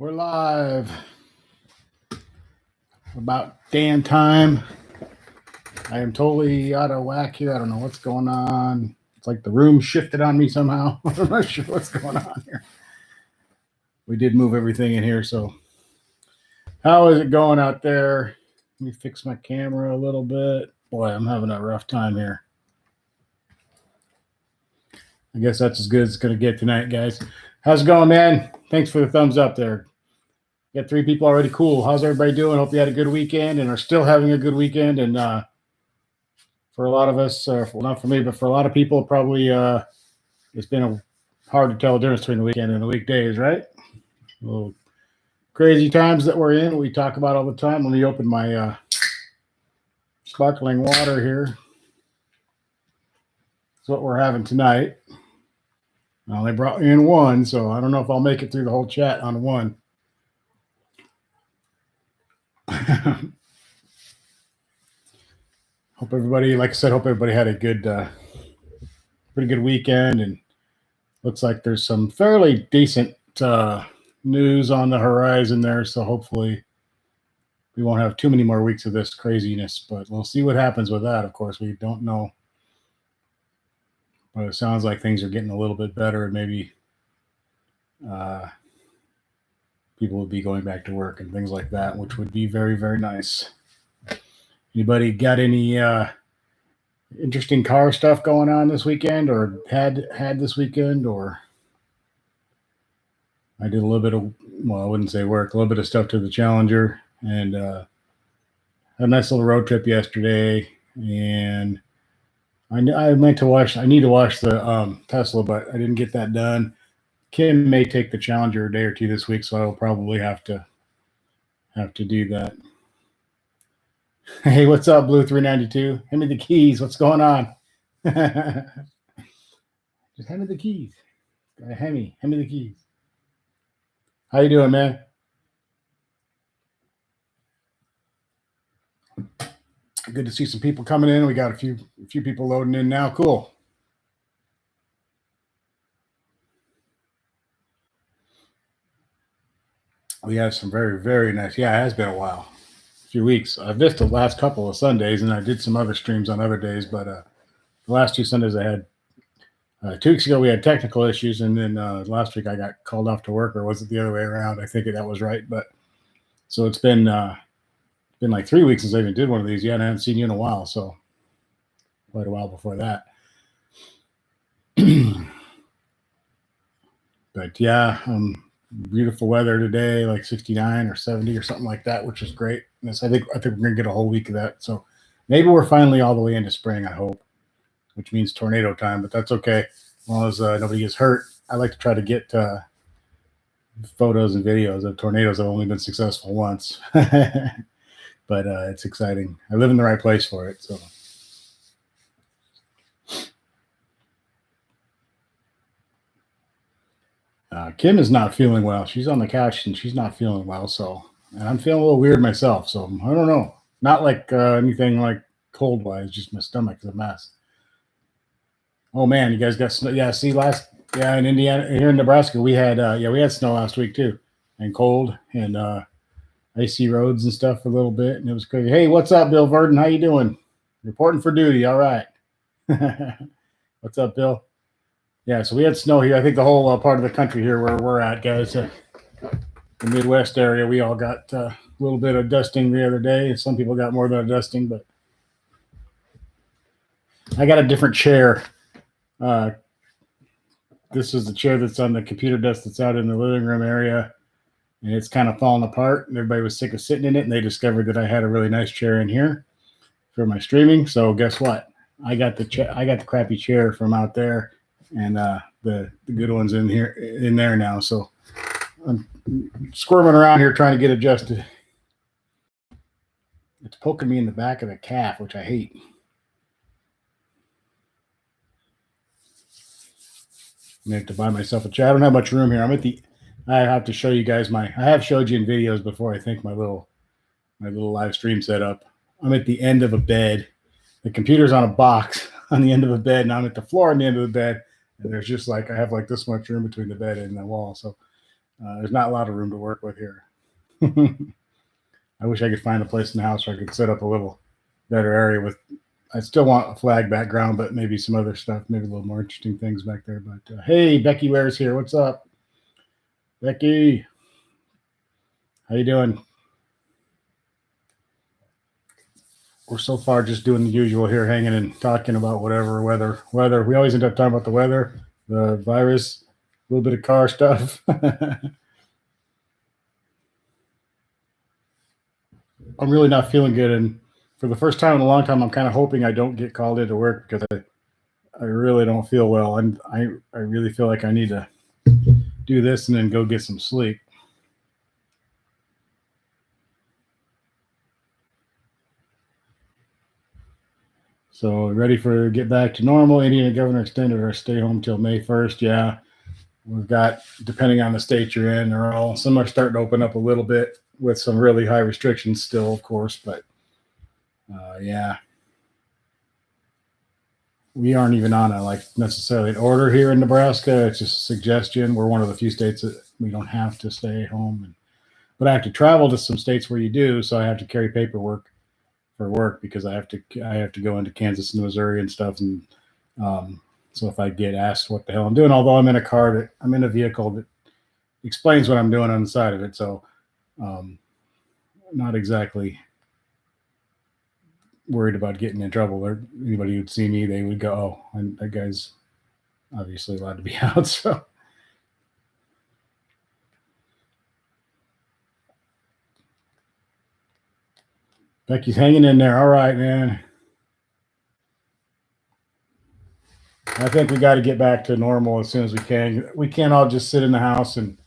We're live. About damn time. I am totally out of whack here. I don't know what's going on. It's like the room shifted on me somehow. I'm not sure what's going on here. We did move everything in here, so how is it going out there? Let me fix my camera a little bit. Boy, I'm having a rough time here. I guess that's as good as it's going to get tonight, guys. How's it going, man? Thanks for the thumbs up there. Got 3 people already. Cool. How's everybody doing? Hope you had a good weekend and are still having a good weekend. And for a lot of us, well, not for me, but for a lot of people, probably it's been hard to tell the difference between the weekend and the weekdays, right? Little crazy times that we're in. We talk about all the time. Let me open my sparkling water here. That's what we're having tonight. Well, they brought me in one, so I don't know if I'll make it through the whole chat on one. Hope everybody, like I said, hope everybody had a good, pretty good weekend, and looks like there's some fairly decent news on the horizon there. So hopefully we won't have too many more weeks of this craziness, but we'll see what happens with that. Of course, we don't know, but it sounds like things are getting a little bit better, and maybe people will be going back to work and things like that, which would be very, very nice. Anybody got any interesting car stuff going on this weekend, or had this weekend? Or I did a little bit of, well, I wouldn't say work, a little bit of stuff to the Challenger, and had a nice little road trip yesterday. And I need to wash the Tesla, but I didn't get that done. Kim may take the Challenger a day or two this week, so I will probably have to do that. Hey, what's up, Blue 392? Hand me the keys. What's going on? Just hand me the keys. Hand me the keys. How you doing, man? Good to see some people coming in. We got a few people loading in now. Cool. We have some very, very nice. Yeah, it has been a while. Few weeks. I've missed the last couple of Sundays, and I did some other streams on other days, but the last 2 Sundays I had 2 weeks ago we had technical issues, and then last week I got called off to work, or was it the other way around? I think that was right. But so it's been like 3 weeks since I even did one of these. Yeah, and I haven't seen you in a while, so quite a while before that. But yeah, beautiful weather today, like 69 or 70 or something like that, which is great. I think we're gonna get a whole week of that. So maybe we're finally all the way into spring, I hope, which means tornado time, but that's okay as long as nobody gets hurt. I like to try to get photos and videos of tornadoes. I've only been successful once, but it's exciting. I live in the right place for it. So Kim is not feeling well. She's on the couch and she's not feeling well. So, and I'm feeling a little weird myself. So I don't know. Not like anything like cold wise, just my stomach is a mess. Oh man, you guys got snow. Yeah, see in Indiana, here in Nebraska, we had snow last week too, and cold and icy roads and stuff for a little bit, and it was crazy. Hey, what's up, Bill Verdon? How you doing? Reporting for duty. All right. What's up, Bill? Yeah, so we had snow here. I think the whole part of the country here where we're at, guys, the Midwest area, we all got a little bit of dusting the other day. Some people got more than a dusting, but I got a different chair. This is the chair that's on the computer desk that's out in the living room area, and it's kind of falling apart, and everybody was sick of sitting in it, and they discovered that I had a really nice chair in here for my streaming. So guess what? I got the crappy chair from out there, and the good one's in there now. So I'm squirming around here trying to get adjusted. It's poking me in the back of the calf, which I hate. I'm gonna have to buy myself a chair. I don't have much room here. I have to show you guys I have showed you in videos before, I think, my little live stream setup. I'm at the end of a bed. The computer's on a box on the end of the bed, and I'm at the floor on the end of the bed. And there's just I have like this much room between the bed and the wall. So There's not a lot of room to work with here. I wish I could find a place in the house where I could set up a little better area with. I still want a flag background, but maybe some other stuff, maybe a little more interesting things back there. But hey, Becky Ware's here. What's up, Becky? How you doing? We're so far just doing the usual here, hanging and talking about whatever weather. We always end up talking about the weather, the virus, a little bit of car stuff. I'm really not feeling good, and for the first time in a long time, I'm kind of hoping I don't get called into work because I really don't feel well, and I really feel like I need to do this and then go get some sleep. So ready for get back to normal. Indiana governor extended our stay home till May 1st. Yeah, we've got, depending on the state you're in, some are starting to open up a little bit with some really high restrictions still, of course, but yeah. We aren't even on a necessarily an order here in Nebraska. It's just a suggestion. We're one of the few states that we don't have to stay home, but I have to travel to some states where you do. So I have to carry paperwork for work because I have to go into Kansas and Missouri and stuff. And so if I get asked what the hell I'm doing, although I'm in a vehicle that explains what I'm doing on the side of it, so not exactly worried about getting in trouble. Or anybody who'd see me, they would go, "Oh, and that guy's obviously allowed to be out." So Becky's hanging in there. All right, man. I think we got to get back to normal as soon as we can. We can't all just sit in the house and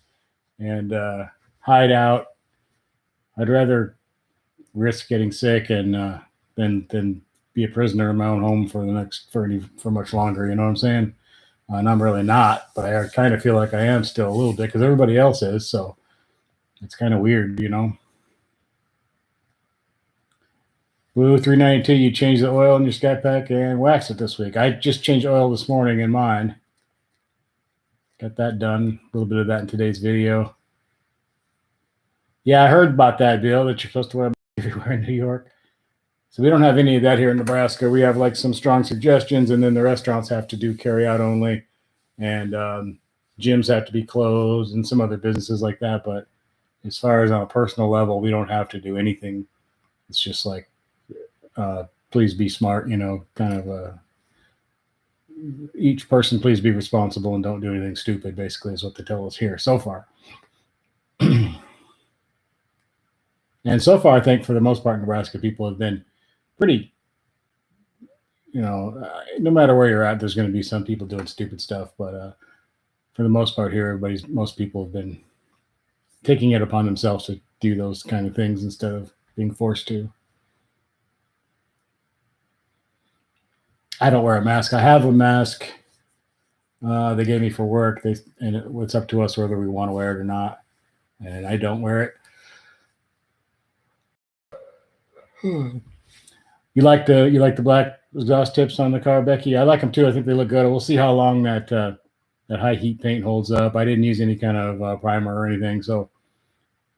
hide out. I'd rather risk getting sick and than be a prisoner in my own home for much longer. You know what I'm saying? And I'm really not, but I kind of feel like I am still a little bit because everybody else is. So it's kind of weird, you know. Blue 392, you changed the oil in your Sky Pack and waxed it this week. I just changed oil this morning in mine. Got that done. A little bit of that in today's video. Yeah, I heard about that, Bill, that you're supposed to wear everywhere in New York. So we don't have any of that here in Nebraska. We have some strong suggestions, and then the restaurants have to do carry out only, and gyms have to be closed, and some other businesses like that. But as far as on a personal level, we don't have to do anything. It's just please be smart, kind of each person, please be responsible and don't do anything stupid, basically, is what they tell us here so far. And so far, I think for the most part, Nebraska people have been pretty, no matter where you're at, there's going to be some people doing stupid stuff. But for the most part here, most people have been taking it upon themselves to do those kind of things instead of being forced to. I don't wear a mask. I have a mask they gave me for work. It's up to us whether we want to wear it or not. And I don't wear it. You like the black exhaust tips on the car, Becky? I like them too. I think they look good. We'll see how long that high heat paint holds up. I didn't use any kind of primer or anything, so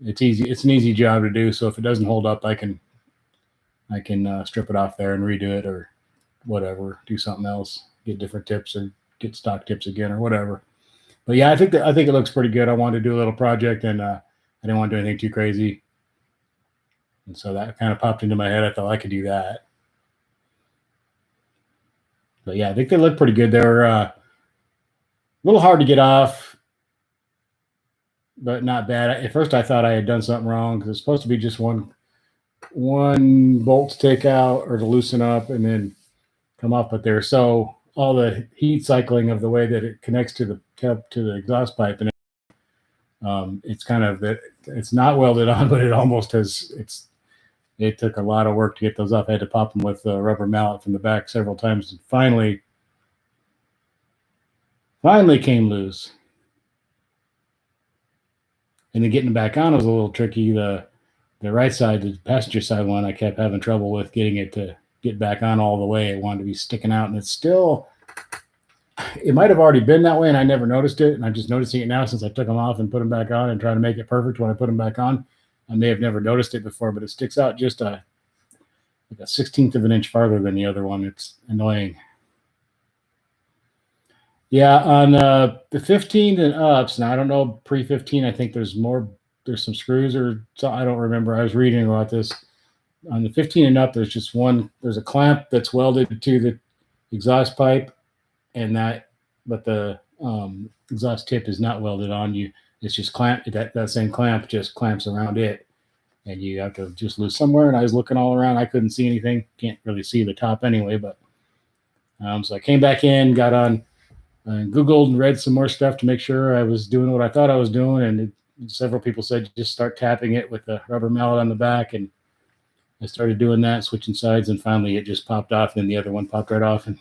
it's easy. It's an easy job to do. So if it doesn't hold up, I can strip it off there and redo it or whatever. Do something else. Get different tips or get stock tips again or whatever. But yeah, I think it looks pretty good. I wanted to do a little project and I didn't want to do anything too crazy. And so that kind of popped into my head. I thought I could do that. But yeah, I think they look pretty good. They're a little hard to get off, but not bad. At first I thought I had done something wrong because it's supposed to be just one bolt to take out or to loosen up and then come off. But so all the heat cycling of the way that it connects to the exhaust pipe, and it's kind of that it's not welded on, but it almost has. It took a lot of work to get those off. I had to pop them with a rubber mallet from the back several times, and finally came loose. And then getting them back on was a little tricky. The right side, the passenger side one, I kept having trouble with getting it to get back on all the way. It wanted to be sticking out, and it's still It might have already been that way and I never noticed it. And I'm just noticing it now since I took them off and put them back on and try to make it perfect when I put them back on. I may have never noticed it before, but it sticks out just like a 16th of an inch farther than the other one. It's annoying. Yeah, on the 15 and ups, now I don't know pre-15, I think there's some screws or so, I don't remember. I was reading about this. On the 15 and up, there's a clamp that's welded to the exhaust pipe, but the exhaust tip is not welded on. It's just that same clamp just clamps around it, and you have to just lose somewhere. And I was looking all around, I couldn't see anything. Can't really see the top anyway, but so I came back in, got on, Googled and read some more stuff to make sure I was doing what I thought I was doing. And several people said just start tapping it with a rubber mallet on the back, and I started doing that, switching sides, and finally it just popped off. And then the other one popped right off, and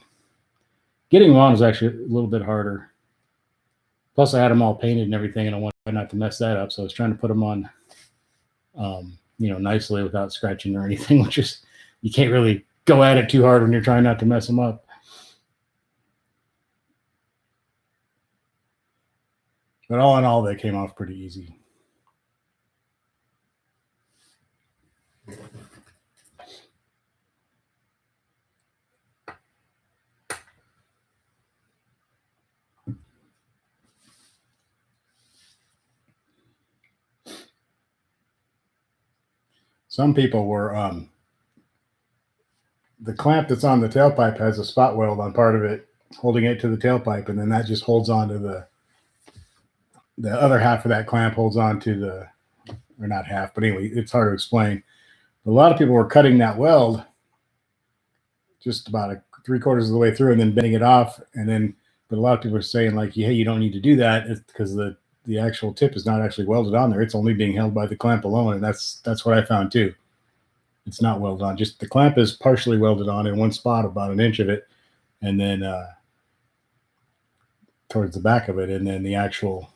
getting them on was actually a little bit harder. Plus, I had them all painted and everything, and I wanted not to mess that up. So I was trying to put them on, nicely without scratching or anything, which is, you can't really go at it too hard when you're trying not to mess them up. But all in all, they came off pretty easy. Some people were, the clamp that's on the tailpipe has a spot weld on part of it, holding it to the tailpipe, and then that just holds on to the other half of that clamp holds on to or not half, but anyway, it's hard to explain. But a lot of people were cutting that weld just about 3/4 of the way through and then bending it off. But a lot of people are saying like, hey, you don't need to do that because the actual tip is not actually welded on there. It's only being held by the clamp alone. And that's what I found too. It's not welded on. Just the clamp is partially welded on in one spot, about an inch of it. And then towards the back of it. And then the actual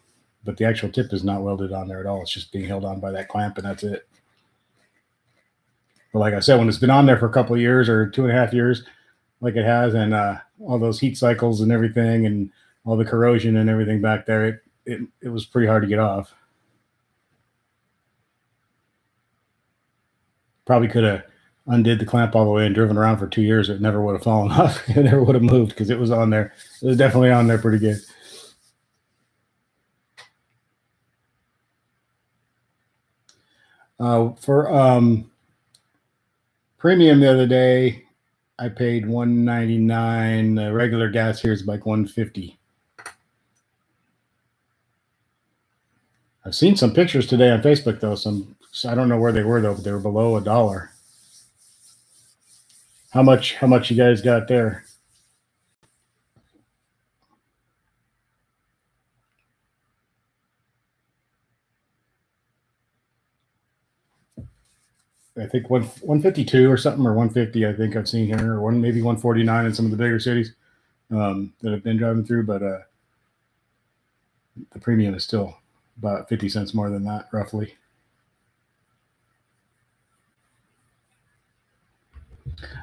tip is not welded on there at all. It's just being held on by that clamp, and that's it. But like I said, when it's been on there for a couple of years or 2.5 years, like it has, and all those heat cycles and everything, and all the corrosion and everything back there, it was pretty hard to get off. Probably could have undid the clamp all the way and driven around for 2 years. It never would have fallen off. It never would have moved because it was on there. It was definitely on there pretty good. For premium the other day, I paid $1.99. The regular gas here is like $1.50. I've seen some pictures today on Facebook though. I don't know where they were though, but they were below $1. How much you guys got there? I think 152 or something, or 150. I think I've seen here, or maybe 149 in some of the bigger cities that I've been driving through. But the premium is still about 50 cents more than that, roughly.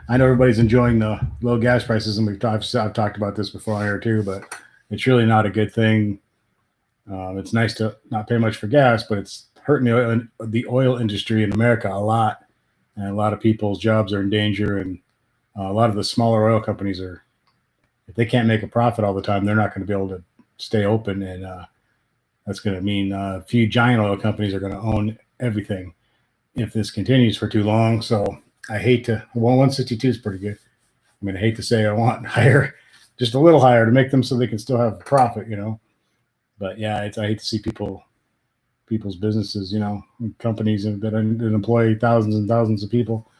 I know everybody's enjoying the low gas prices, and I've talked about this before on here too, but it's really not a good thing. It's nice to not pay much for gas, but it's hurting the oil industry in America a lot, and a lot of people's jobs are in danger. And a lot of the smaller oil companies if they can't make a profit all the time, they're not going to be able to stay open, and that's going to mean a few giant oil companies are going to own everything if this continues for too long. So I hate to. 162 is pretty good. I mean, I hate to say I want higher, just a little higher to make them so they can still have profit, But yeah, I hate to see people's businesses, companies that employ thousands and thousands of people.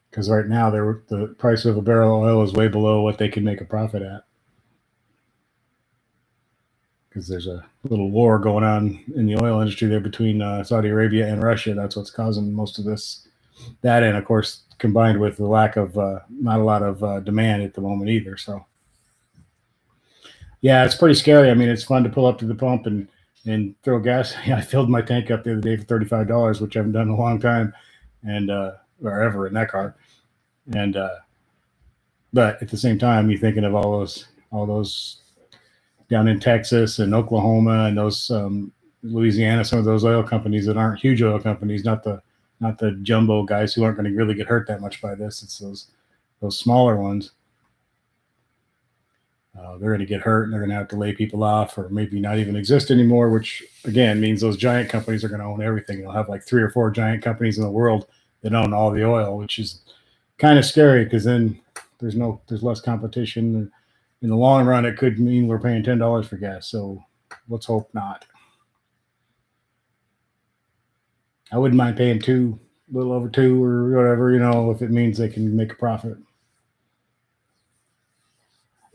Because right now the price of a barrel of oil is way below what they can make a profit at. Because there's a little war going on in the oil industry there between Saudi Arabia and Russia. That's what's causing most of this. That, and of course, combined with the lack of not a lot of demand at the moment either. So yeah, it's pretty scary. I mean, it's fun to pull up to the pump and throw gas. I filled my tank up the other day for $35, which I haven't done in a long time, and or ever in that car. And But at the same time, you're thinking of all those down in Texas and Oklahoma and those Louisiana, some of those oil companies that aren't huge oil companies, not the jumbo guys who aren't going to really get hurt that much by this. It's those smaller ones. They're going to get hurt and they're going to have to lay people off or maybe not even exist anymore, which again means those giant companies are going to own everything. You'll have like 3 or 4 giant companies in the world that own all the oil, which is kind of scary because then there's less competition. In the long run, it could mean we're paying $10 for gas. So let's hope not. I wouldn't mind paying a little over 2 or whatever, if it means they can make a profit.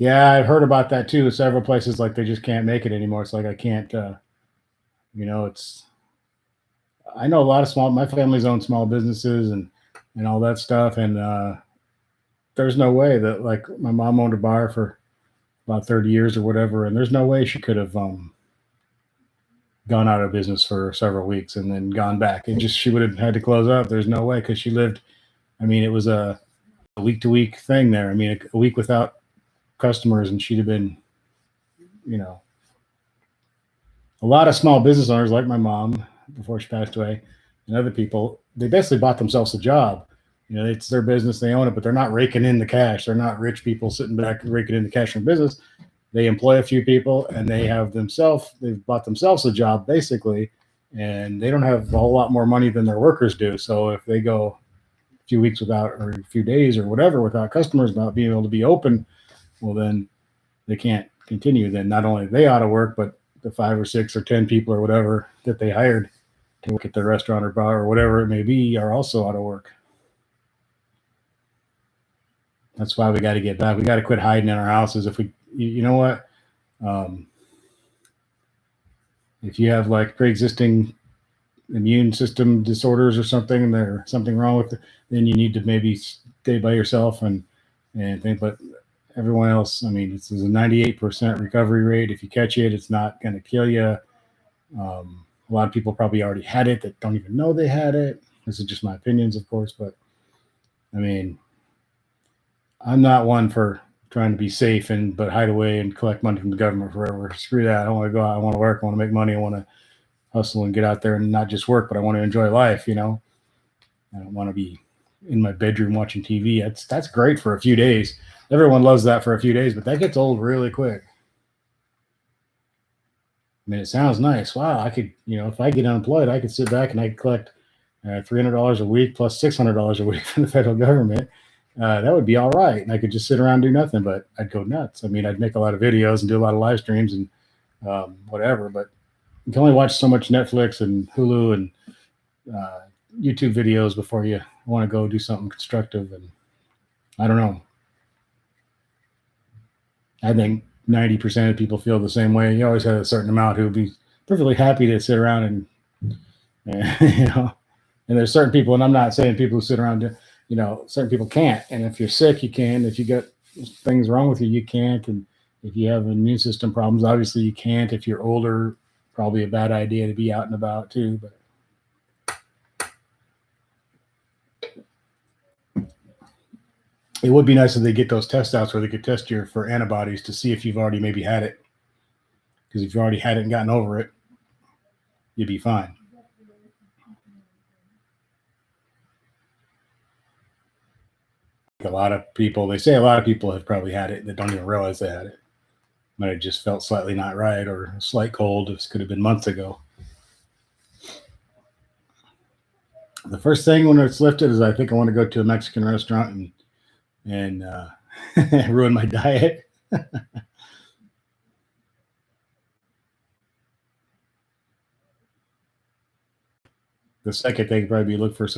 Yeah, I've heard about that too. Several places like they just can't make it anymore. It's like I can't, it's. I know a lot of my family's own small businesses and all that stuff, and there's no way that like my mom owned a bar for about 30 years or whatever, and there's no way she could have gone out of business for several weeks and then gone back. She would have had to close up. There's no way because she lived. I mean, it was a week to week thing there. I mean, a week without customers and she'd have been, a lot of small business owners like my mom before she passed away and other people, they basically bought themselves a job. It's their business, they own it, but they're not raking in the cash. They're not rich people sitting back raking in the cash from business. They employ a few people and they've bought themselves a job basically, and they don't have a whole lot more money than their workers do. So if they go a few weeks without, or a few days or whatever, without customers, not being able to be open, well, then they can't continue. Then not only are they out of work, but the 5 or 6 or 10 people or whatever that they hired to work at their restaurant or bar or whatever it may be are also out of work. That's why we got to get back. We got to quit hiding in our houses. If you know what, if you have like pre-existing immune system disorders or something, and there's something wrong with it, then you need to maybe stay by yourself and think. But everyone else, I mean, this is a 98% recovery rate. If you catch it, it's not going to kill you. A lot of people probably already had it that don't even know they had it. This is just my opinions, of course, but I mean, I'm not one for trying to be safe but hide away and collect money from the government forever. Screw that. I want to go out. I want to work. I want to make money. I want to hustle and get out there and not just work, but I want to enjoy life. I don't want to be in my bedroom watching TV. That's great for a few days. Everyone loves that for a few days, but that gets old really quick. I mean, it sounds nice. Wow, I could, if I get unemployed, I could sit back and I could collect $300 a week plus $600 a week from the federal government. That would be all right. And I could just sit around and do nothing, but I'd go nuts. I mean, I'd make a lot of videos and do a lot of live streams and whatever, but you can only watch so much Netflix and Hulu and YouTube videos before you want to go do something constructive. And I don't know. I think 90% of people feel the same way. You always have a certain amount who would be perfectly happy to sit around and and there's certain people, and I'm not saying people who sit around, certain people can't. And if you're sick, you can. If you got things wrong with you, you can't. And if you have immune system problems, obviously you can't. If you're older, probably a bad idea to be out and about too. But it would be nice if they get those test outs where they could test you for antibodies to see if you've already maybe had it. Because if you already had it and gotten over it, you'd be fine. A lot of people have probably had it that don't even realize they had it. Might have just felt slightly not right or a slight cold. This could have been months ago. The first thing when it's lifted is I think I want to go to a Mexican restaurant and ruin my diet. The second thing probably be look for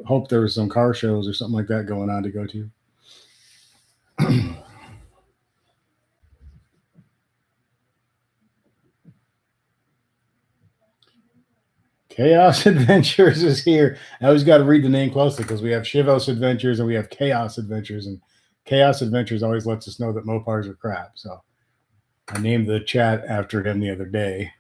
hope there was some car shows or something like that going on to go to. Chaos Adventures is here. I always got to read the name closely because we have Shivos Adventures and we have Chaos Adventures, and Chaos Adventures always lets us know that Mopars are crap. So I named the chat after him the other day.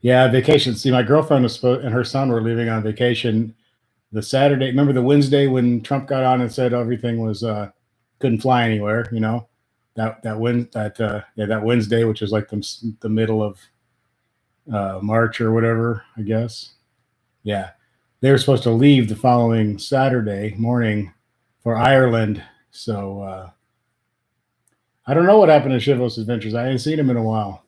Yeah, vacation. See, my girlfriend and her son were leaving on vacation the Saturday. Remember the Wednesday when Trump got on and said everything was couldn't fly anywhere. You know that Wednesday, which was like the middle of March or whatever, I guess. Yeah, they were supposed to leave the following Saturday morning for Ireland. So I don't know what happened to Chevrolet's Adventures. I ain't seen him in a while.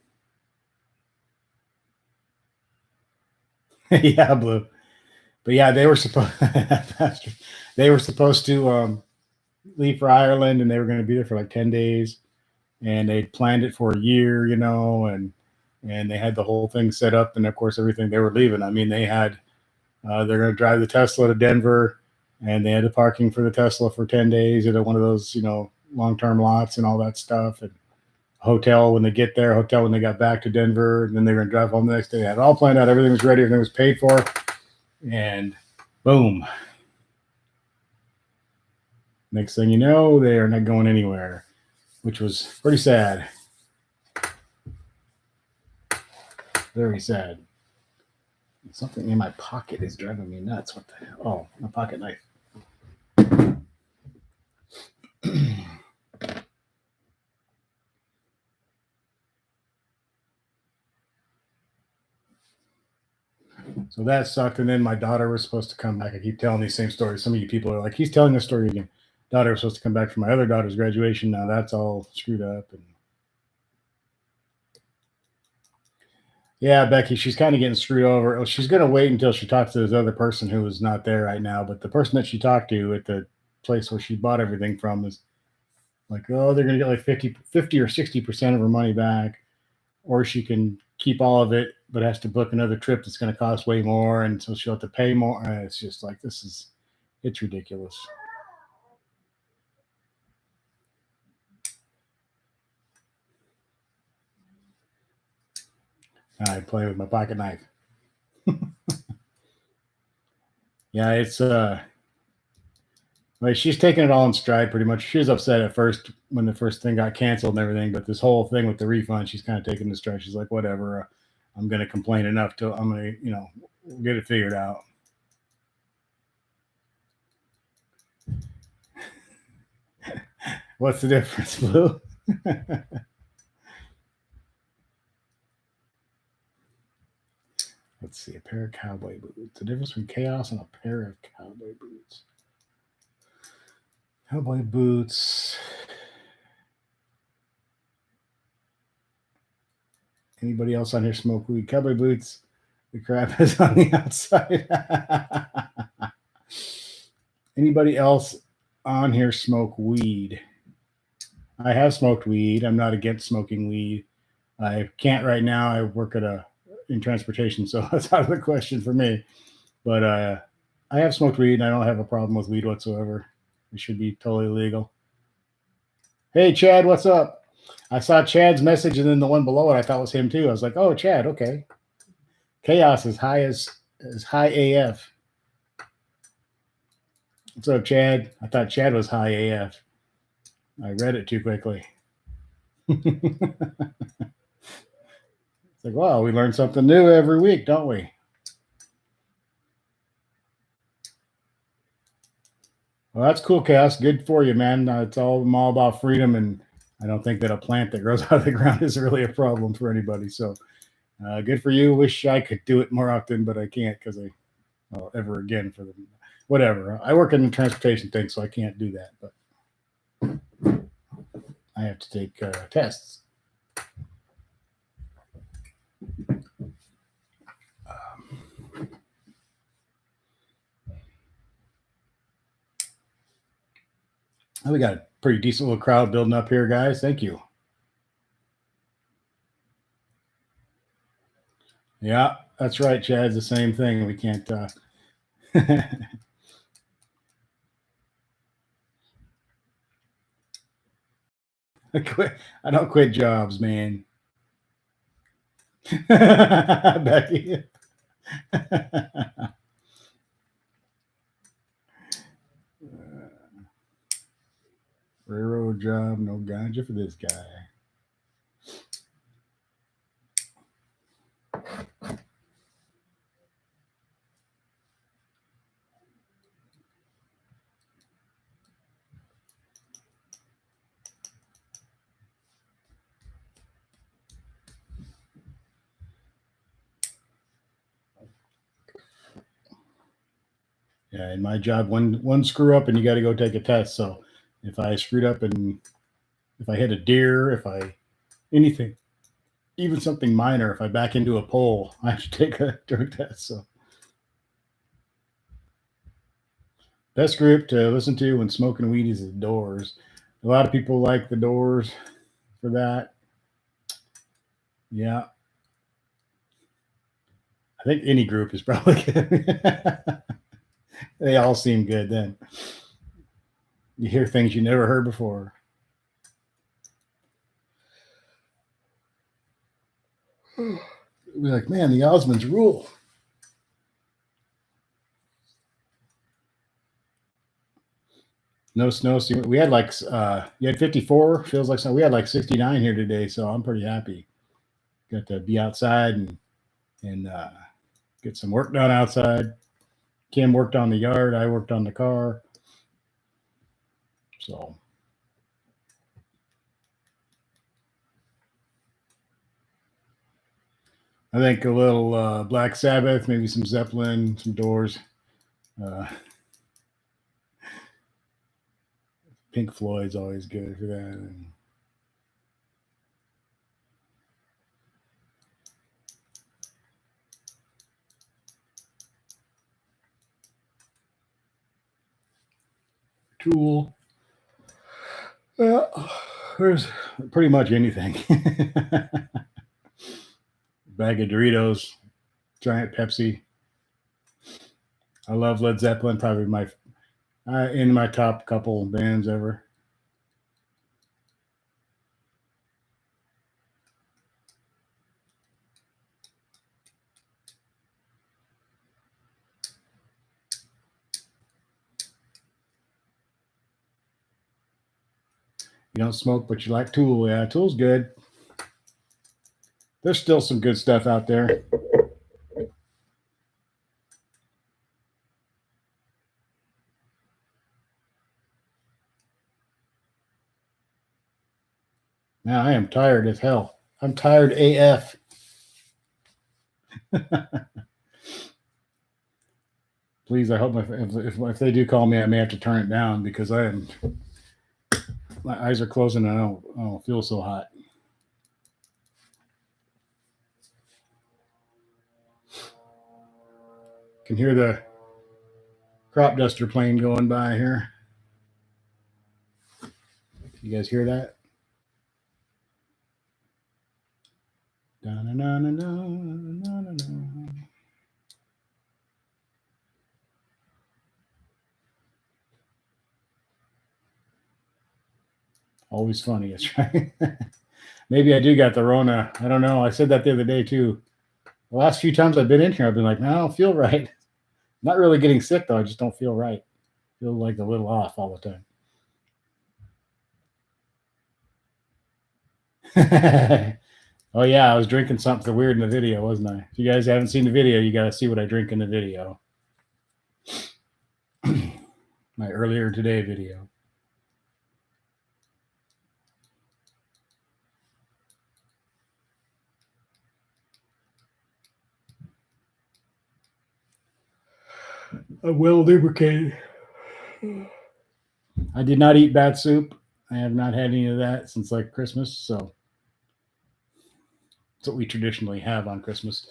Yeah, Blue. But yeah, they were supposed they were supposed to leave for Ireland, and they were going to be there for like 10 days, and they planned it for a year, and they had the whole thing set up, and of course everything they were leaving. I mean, they had they're going to drive the Tesla to Denver, and they had the parking for the Tesla for 10 days at one of those long-term lots and all that stuff, and hotel when they get there, hotel when they got back to Denver, and then they were going to drive home the next day. They had it all planned out, everything was ready, everything was paid for, and boom. Next thing you know, they are not going anywhere, which was pretty sad. Very sad. Something in my pocket is driving me nuts. What the hell? Oh, my pocket knife. So that sucked. And then my daughter was supposed to come back. I keep telling these same stories. Some of you people are like, he's telling this story again. Daughter was supposed to come back for my other daughter's graduation. Now that's all screwed up. And yeah, Becky, she's kind of getting screwed over. She's going to wait until she talks to this other person who is not there right now. But the person that she talked to at the place where she bought everything from is like, oh, they're going to get like 50 or 60% of her money back. Or she can keep all of it, but has to book another trip that's going to cost way more. And so she'll have to pay more. It's just like, it's ridiculous. I play with my pocket knife. Yeah, it's like she's taking it all in stride pretty much. She was upset at first when the first thing got canceled and everything, but this whole thing with the refund, she's kind of taking the stride. She's like, whatever, I'm going to complain enough till I'm going to, get it figured out. What's the difference, Blue? Let's see, a pair of cowboy boots. The difference between chaos and a pair of cowboy boots. Cowboy boots. Anybody else on here smoke weed? Cowboy boots. The crap is on the outside. Anybody else on here smoke weed? I have smoked weed. I'm not against smoking weed. I can't right now. I work in transportation, so that's out of the question for me. But I have smoked weed, and I don't have a problem with weed whatsoever. It should be totally legal. Hey, Chad, what's up? I saw Chad's message, and then the one below it I thought was him too. I was like, oh, Chad, okay. Chaos is high AF. What's up, Chad? I thought Chad was high AF. I read it too quickly. It's like, wow, we learn something new every week, don't we? Well, that's cool, Chaos. Good for you, man. I'm all about freedom, and I don't think that a plant that grows out of the ground is really a problem for anybody. So good for you. Wish I could do it more often, but I can't because ever again for the whatever. I work in the transportation thing, so I can't do that. But I have to take tests. We got a pretty decent little crowd building up here, guys. Thank you. Yeah, that's right, Chad. It's the same thing. We can't. I don't quit jobs, man. Becky. Railroad job, no ganja for this guy. Yeah, in my job, one screw up and you got to go take a test. So if I screwed up and if I hit a deer, if I anything, even something minor, if I back into a pole, I have to take a drug test. So best group to listen to when smoking weed is the Doors. A lot of people like the Doors for that. Yeah, I think any group is probably good. They all seem good then. You hear things you never heard before. We're like, man, the Osmonds rule. No snow. We had like you had 54. Feels like we had like 69 here today, so I'm pretty happy. Got to be outside and get some work done outside. Kim worked on the yard. I worked on the car. So I think a little Black Sabbath, maybe some Zeppelin, some Doors. Pink Floyd's always good for that. And Tool. There's pretty much anything. Bag of Doritos, giant Pepsi. I love Led Zeppelin, probably my in my top couple bands ever. You don't smoke, but you like Tool. Yeah, Tool's good. There's still some good stuff out there. Now I am tired as hell. I'm tired AF. Please, I hope if they do call me, I may have to turn it down because my eyes are closing and I don't feel so hot. Can hear the crop duster plane going by here. You guys hear that? Always funny. It's right. Maybe I do got the Rona. I don't know. I said that the other day too. The last few times I've been in here, I've been like, no, I don't feel right. Not really getting sick though. I just don't feel right. Feel like a little off all the time. Oh yeah, I was drinking something weird in the video, wasn't I? If you guys haven't seen the video, you got to see what I drink in the video. My earlier today video. I'm well lubricated. I did not eat bat soup. I have not had any of that since like Christmas, so it's what we traditionally have on Christmas.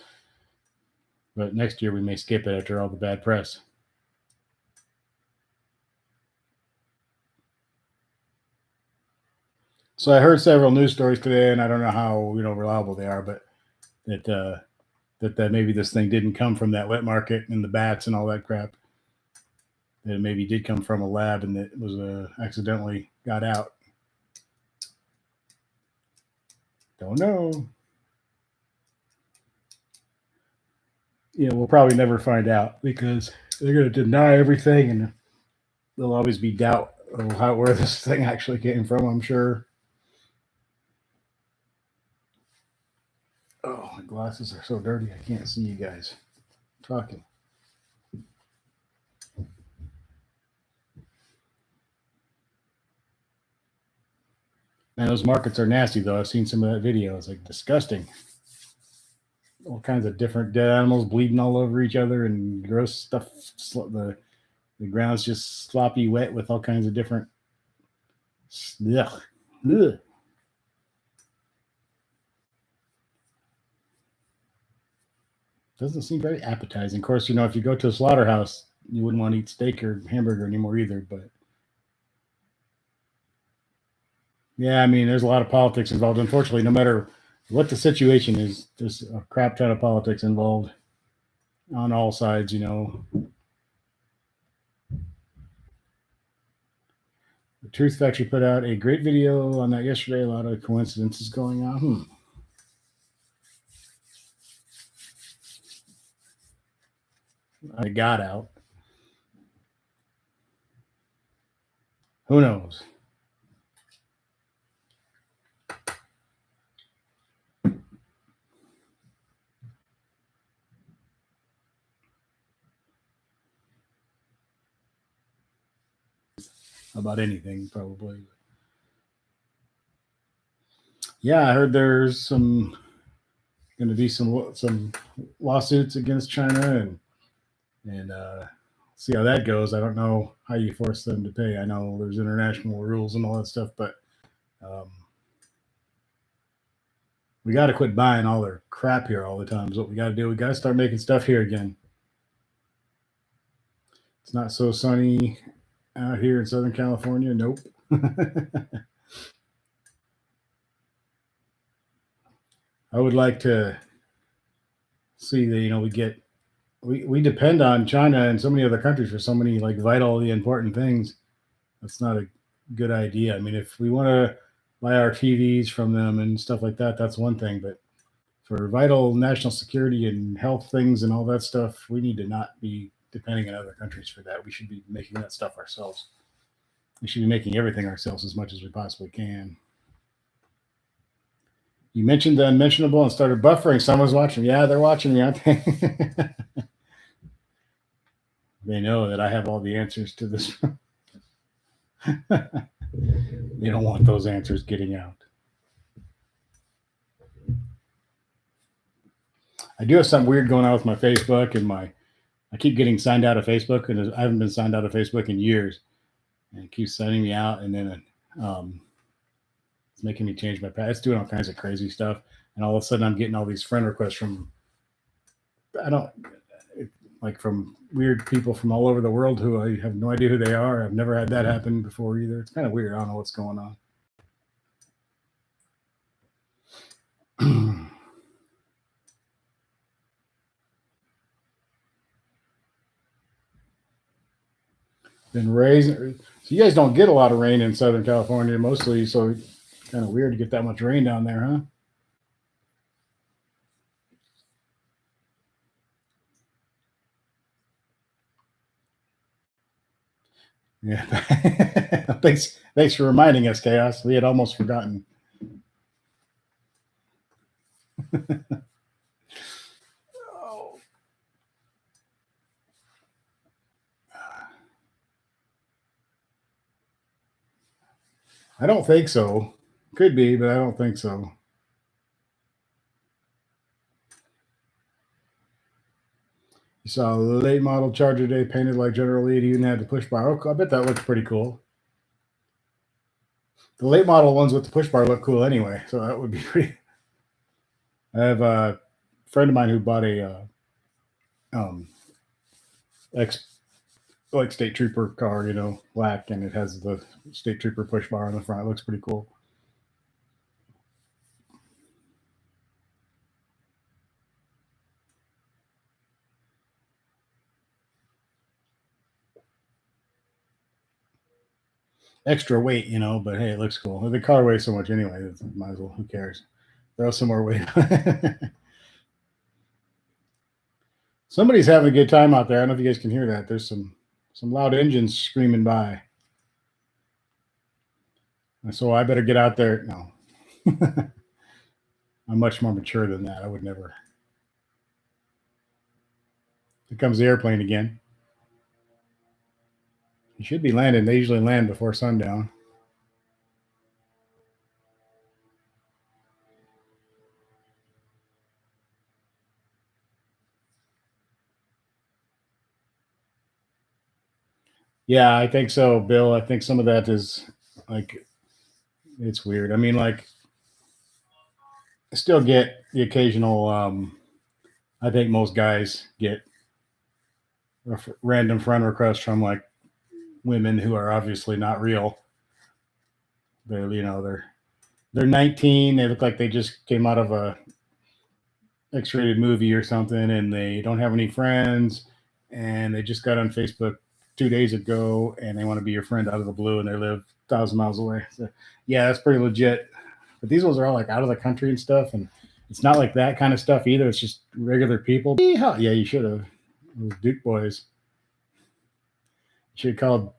But next year we may skip it after all the bad press. So I heard several news stories today, and I don't know how reliable they are, but that maybe this thing didn't come from that wet market and the bats and all that crap. That it maybe did come from a lab and that was accidentally got out. Don't know. We'll probably never find out because they're going to deny everything, and there'll always be doubt of where this thing actually came from, I'm sure. Oh, my glasses are so dirty I can't see you guys talking. Man, those markets are nasty, though. I've seen some of that video. It's like disgusting. All kinds of different dead animals bleeding all over each other and gross stuff. The The ground's just sloppy wet with all kinds of different. Ugh. Ugh. Doesn't seem very appetizing. Of course, if you go to a slaughterhouse, you wouldn't want to eat steak or hamburger anymore either. But yeah, I mean, there's a lot of politics involved. Unfortunately, no matter what the situation is, there's a crap ton of politics involved on all sides. The Truth Factory put out a great video on that yesterday. A lot of coincidences going on. I got out. Who knows? About anything, probably. Yeah, I heard there's going to be some lawsuits against China and see how that goes. I don't know how you force them to pay. I know there's international rules and all that stuff, but we got to quit buying all their crap here all the time. Is what we got to do. We got to start making stuff here again. It's not so sunny out here in Southern California. Nope. I would like to see that we depend on China and so many other countries for so many like vitally important things. That's not a good idea. I mean, if we want to buy our TVs from them and stuff like that, that's one thing. But for vital national security and health things and all that stuff, we need to not be depending on other countries for that. We should be making that stuff ourselves. We should be making everything ourselves as much as we possibly can. You mentioned the unmentionable and started buffering. Someone's watching. Yeah, they're watching me, aren't they? They know that I have all the answers to this. They don't want those answers getting out. I do have something weird going on with my Facebook and I keep getting signed out of Facebook, and I haven't been signed out of Facebook in years. And it keeps signing me out, and then it's making me change my path. It's doing all kinds of crazy stuff, and all of a sudden I'm getting all these friend requests from from weird people from all over the world who I have no idea who they are. I've never had that happen before either. It's kind of weird. I don't know what's going on. Been raising. So you guys don't get a lot of rain in Southern California mostly, so it's kind of weird to get that much rain down there, huh? Yeah. Thanks for reminding us, Chaos. We had almost forgotten. Oh. I don't think so. Could be, but I don't think so. You saw a late model Charger today painted like General Lee. It even had the push bar. Oh, I bet that looks pretty cool. The late model ones with the push bar look cool anyway, so that would be pretty. I have a friend of mine who bought a state trooper car, black, and it has the state trooper push bar on the front. It looks pretty cool. Extra weight, but hey, it looks cool. The car weighs so much anyway. Might as well. Who cares? Throw some more weight. Somebody's having a good time out there. I don't know if you guys can hear that. There's some loud engines screaming by. So I better get out there. No. I'm much more mature than that. I would never. Here comes the airplane again. He should be landing. They usually land before sundown. Yeah, I think so, Bill. I think some of that is like it's weird. I mean, like I still get the occasional. I think most guys get a random friend request from like women who are obviously not real. They're 19. They look like they just came out of a X-rated movie or something, and they don't have any friends, and they just got on Facebook 2 days ago, and they want to be your friend out of the blue, and they live 1,000 miles away. So, yeah, that's pretty legit. But these ones are all like out of the country and stuff, and it's not like that kind of stuff either. It's just regular people. Yeah, you should have. Those Duke boys. You should have called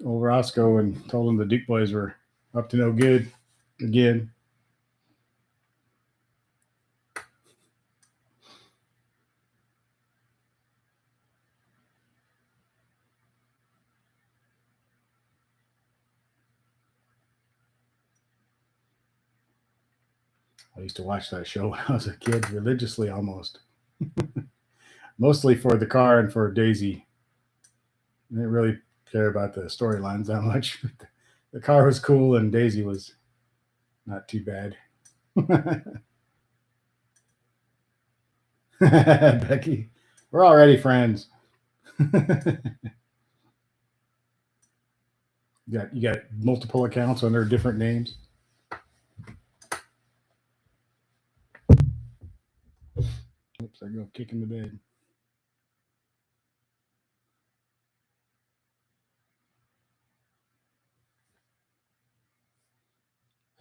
old Roscoe and told him the Duke boys were up to no good again. I used to watch that show when I was a kid, religiously almost. Mostly for the car and for Daisy. I didn't really care about the storylines that much. The car was cool and Daisy was not too bad. Becky, we're already friends. You got multiple accounts under different names. Oops, I go kicking the bed.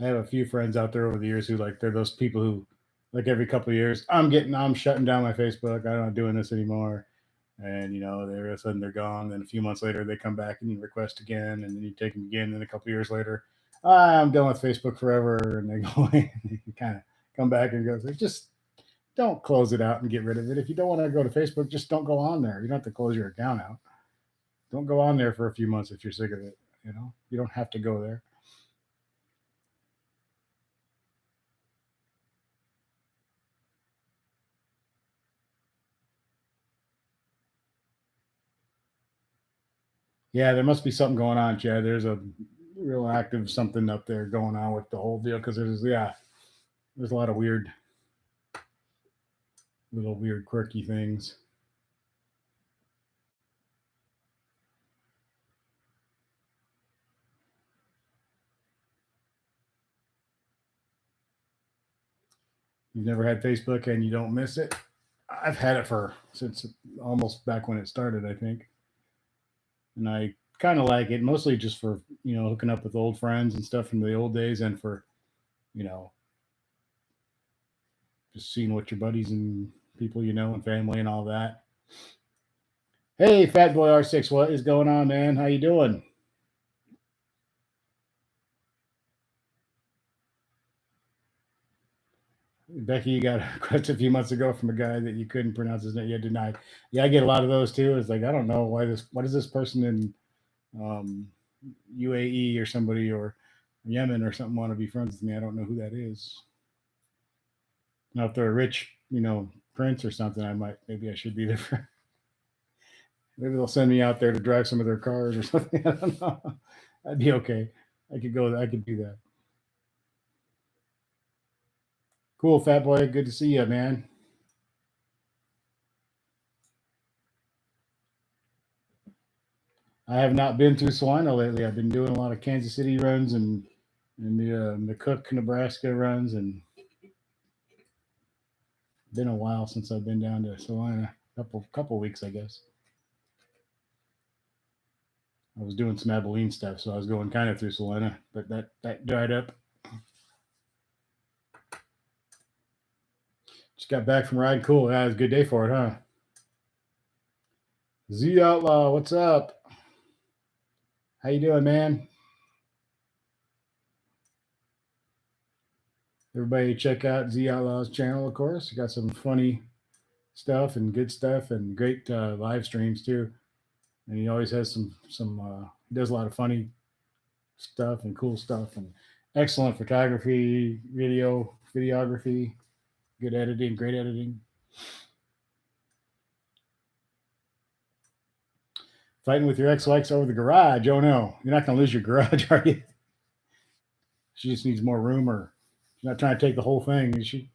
I have a few friends out there over the years who like they're those people who like every couple of years I'm shutting down my Facebook. I'm not doing this anymore. And they all of a sudden they're gone. Then a few months later they come back and you request again, and then you take them again. Then a couple of years later, I'm done with Facebook forever, and they go away. And you kind of come back and go, just don't close it out and get rid of it. If you don't want to go to Facebook, just don't go on there. You don't have to close your account out. Don't go on there for a few months if you're sick of it. You don't have to go there. Yeah, there must be something going on, Chad. There's a real active something up there going on with the whole deal because there's a lot of weird, little weird, quirky things. You've never had Facebook and you don't miss it. I've had it for since almost back when it started, I think, and I kind of like it mostly just for hooking up with old friends and stuff from the old days, and for you know just seeing what your buddies and people and family and all that. Hey, Fat Boy R6, what is going on, man? How you doing? Becky, you got a question a few months ago from a guy that you couldn't pronounce his name. You denied. Yeah, I get a lot of those too. It's like I don't know why does this person in um, UAE or somebody or Yemen or something want to be friends with me? I don't know who that is. Now, if they're a rich, prince or something, maybe I should be their friend. Maybe they'll send me out there to drive some of their cars or something. I don't know. I'd be okay. I could go. I could do that. Cool, Fat Boy. Good to see you, man. I have not been through Salina lately. I've been doing a lot of Kansas City runs and the McCook, Nebraska runs, and been a while since I've been down to Salina. Couple weeks, I guess. I was doing some Abilene stuff, so I was going kind of through Salina, but that dried up. Just got back from riding. Cool. Yeah, it was a good day for it, huh? Z Outlaw, what's up? How you doing, man? Everybody check out Z Outlaw's channel, of course. Got some funny stuff and good stuff and great live streams too. And he always has some. He does a lot of funny stuff and cool stuff and excellent photography, videography, good editing, great editing. Fighting with your ex-wife over the garage. Oh no, you're not going to lose your garage, are you? She just needs more room, or she's not trying to take the whole thing, is she?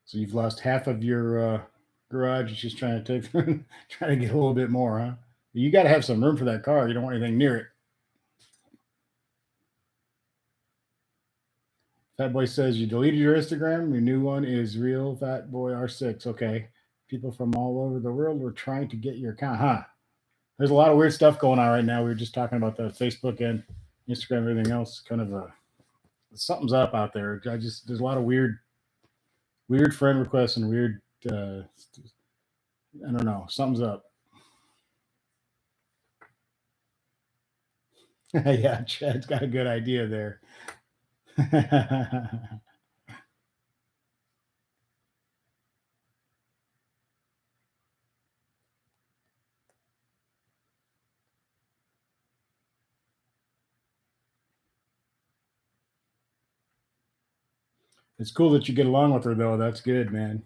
So you've lost half of your garage. It's just trying to take, trying to get a little bit more, huh? You got to have some room for that car. You don't want anything near it. Fat Boy says you deleted your Instagram. Your new one is Real Fat Boy R6. Okay. People from all over the world were trying to get your account, huh? There's a lot of weird stuff going on right now. We were just talking about the Facebook and Instagram, everything else. Kind of something's up out there. There's a lot of weird friend requests and weird. I don't know. Something's up. Yeah, Chad's got a good idea there. It's cool that you get along with her, though. That's good, man.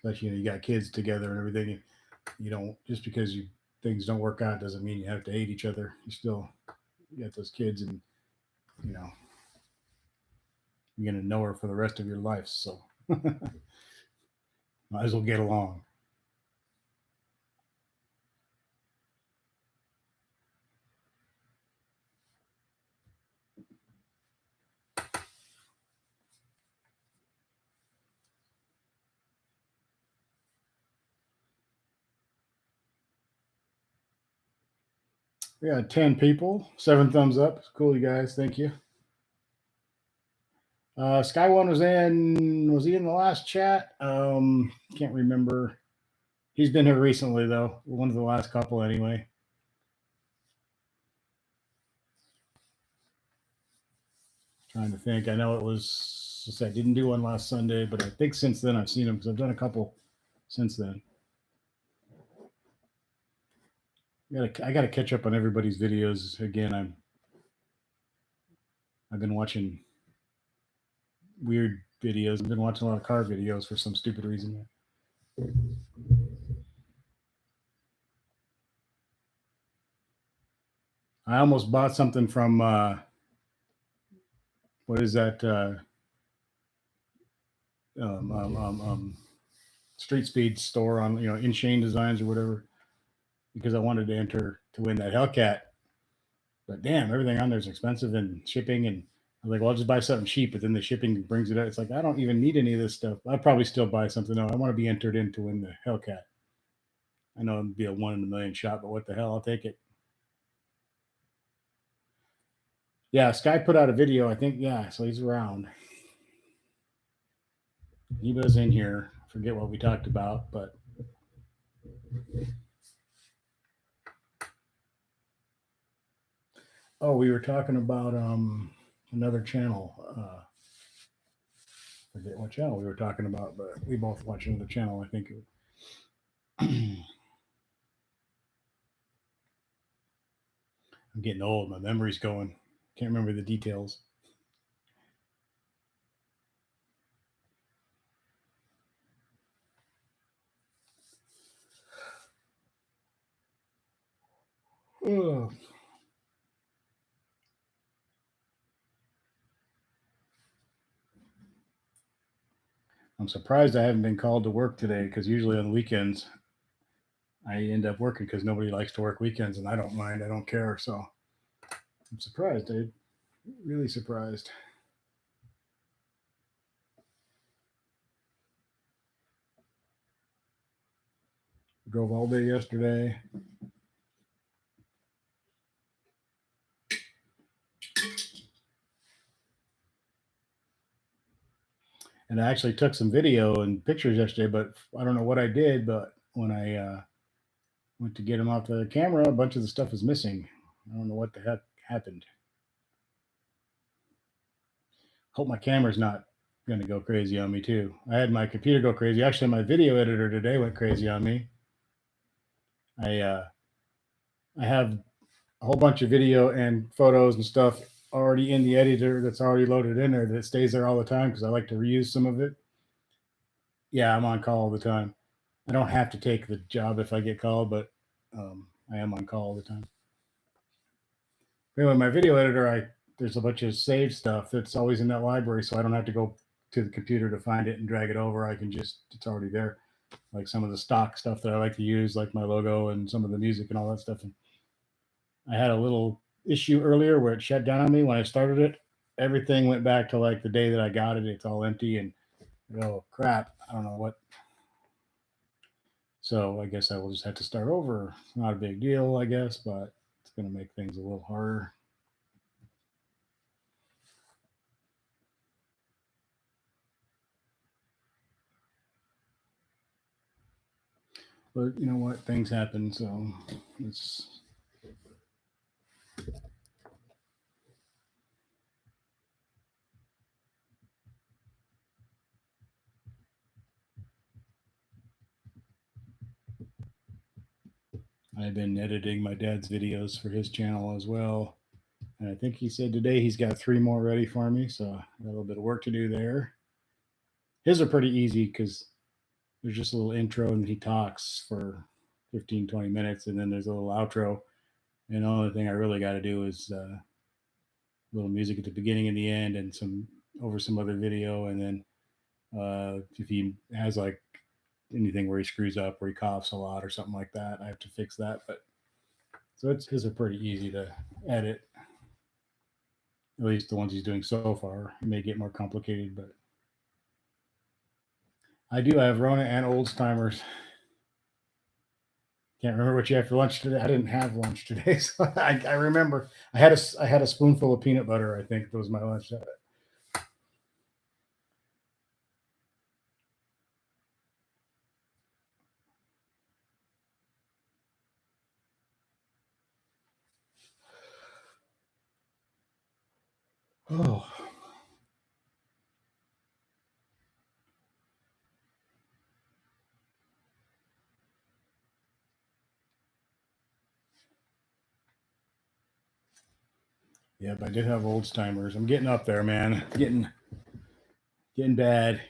But you got kids together and everything. You don't, just because things don't work out doesn't mean you have to hate each other. You got those kids, and you know you're gonna know her for the rest of your life. So might as well get along. We got 10 people, 7 thumbs up. Cool, you guys. Thank you. Sky One was he in the last chat? Can't remember. He's been here recently though. One of the last couple anyway. Trying to think. I know it was, I didn't do one last Sunday, but I think since then I've seen him because I've done a couple since then. I gotta catch up on everybody's videos again. I've been watching weird videos. I've been watching a lot of car videos for some stupid reason. I almost bought something from what is that? Street Speed store on In Shane Designs or whatever, because I wanted to enter to win that Hellcat. But damn, everything on there is expensive and shipping, and I was like, well, I'll just buy something cheap. But then the shipping brings it out. It's like I don't even need any of this stuff. I'd probably still buy something. No, I want to be entered in to win the Hellcat. I know it'd be a 1 in a million shot, but what the hell? I'll take it. Yeah, Sky put out a video. I think so he's around. He was in here. I forget what we talked about, but we were talking about another channel. Forget what channel we were talking about, but we both watched another channel. I think. I'm getting old. My memory's going. Can't remember the details. Ugh. I'm surprised I haven't been called to work today, because usually on the weekends I end up working because nobody likes to work weekends, and I don't mind. I don't care. So I'm surprised, dude. Really surprised. Drove all day yesterday. And I actually took some video and pictures yesterday, but I don't know what I did. But when I went to get them off the camera, a bunch of the stuff is missing. I don't know what the heck happened. Hope my camera's not going to go crazy on me too. I had my computer go crazy. Actually, my video editor today went crazy on me. I have a whole bunch of video and photos and stuff already in the editor that's already loaded in there that stays there all the time because I like to reuse some of it. Yeah, I'm on call all the time. I don't have to take the job if I get called, but I am on call all the time. Anyway, my video editor, there's a bunch of saved stuff that's always in that library, so I don't have to go to the computer to find it and drag it over. I can just, it's already there. Like some of the stock stuff that I like to use, like my logo and some of the music and all that stuff. And I had a little issue earlier where it shut down on me when I started it. Everything went back to like the day that I got it. It's all empty and oh crap, I don't know what. So I guess I will just have to start over. It's not a big deal, I guess, but it's going to make things a little harder. But you know what? Things happen, so it's. I've been editing my dad's videos for his channel as well. And I think he said today he's got 3 more ready for me. So I got a little bit of work to do there. His are pretty easy because there's just a little intro and he talks for 15, 20 minutes. And then there's a little outro. And the only thing I really got to do is a little music at the beginning and the end and some other video. And then if he has like anything where he screws up or he coughs a lot or something like that, I have to fix that. But so his are pretty easy to edit. At least the ones he's doing so far. It may get more complicated, but I do have Rona and Oldtimers. Can't remember what you had for lunch today. I didn't have lunch today, so I remember I had a spoonful of peanut butter. I think that was my lunch. Oh. Yeah, but I did have Oldtimers. I'm getting up there, man. Getting bad.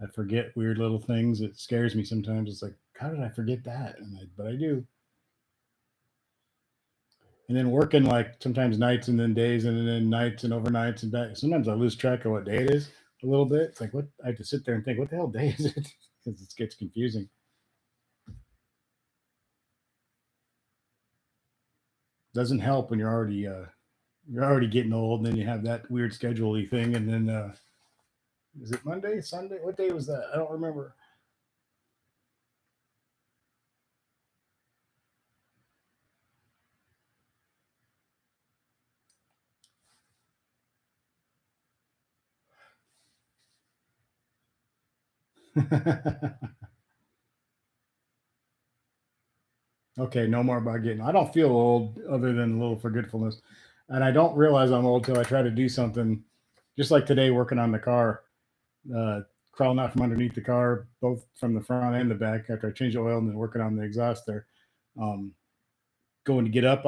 I forget weird little things. It scares me sometimes. It's like, how did I forget that? But I do. And then working like sometimes nights and then days and then nights and overnights and back. Sometimes I lose track of what day it is a little bit. It's like what I have to sit there and think, what the hell day is it? Because it gets confusing. Doesn't help when you're already getting old, and then you have that weird schedule-y thing, and then is it Monday, Sunday? What day was that? I don't remember. Okay, no more about getting. I don't feel old other than a little forgetfulness, and I don't realize I'm old till I try to do something. Just like today, working on the car, uh, crawling out from underneath the car, both from the front and the back. After I changed the oil and then working on the exhaust there, um, going to get up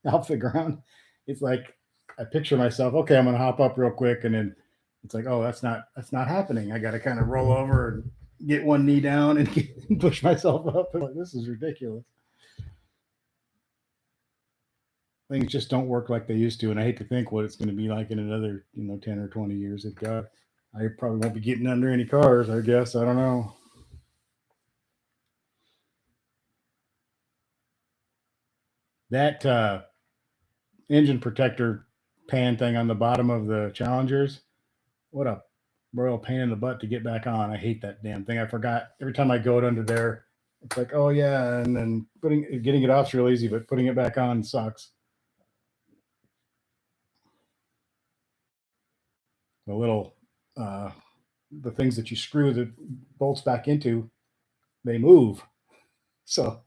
off the ground. It's like I picture myself. Okay, I'm gonna hop up real quick, and then it's like, oh, that's not happening. I got to kind of roll over and get one knee down and push myself up. Like, this is ridiculous. Things just don't work like they used to, and I hate to think what it's going to be like in another 10 or 20 years. God, I probably won't be getting under any cars. I guess I don't know. That engine protector pan thing on the bottom of the Challengers. What a royal pain in the butt to get back on. I hate that damn thing. I forgot every time I go it under there. It's like, oh yeah, and then getting it off's real easy, but putting it back on sucks. A little the things that you screw the bolts back into, they move. So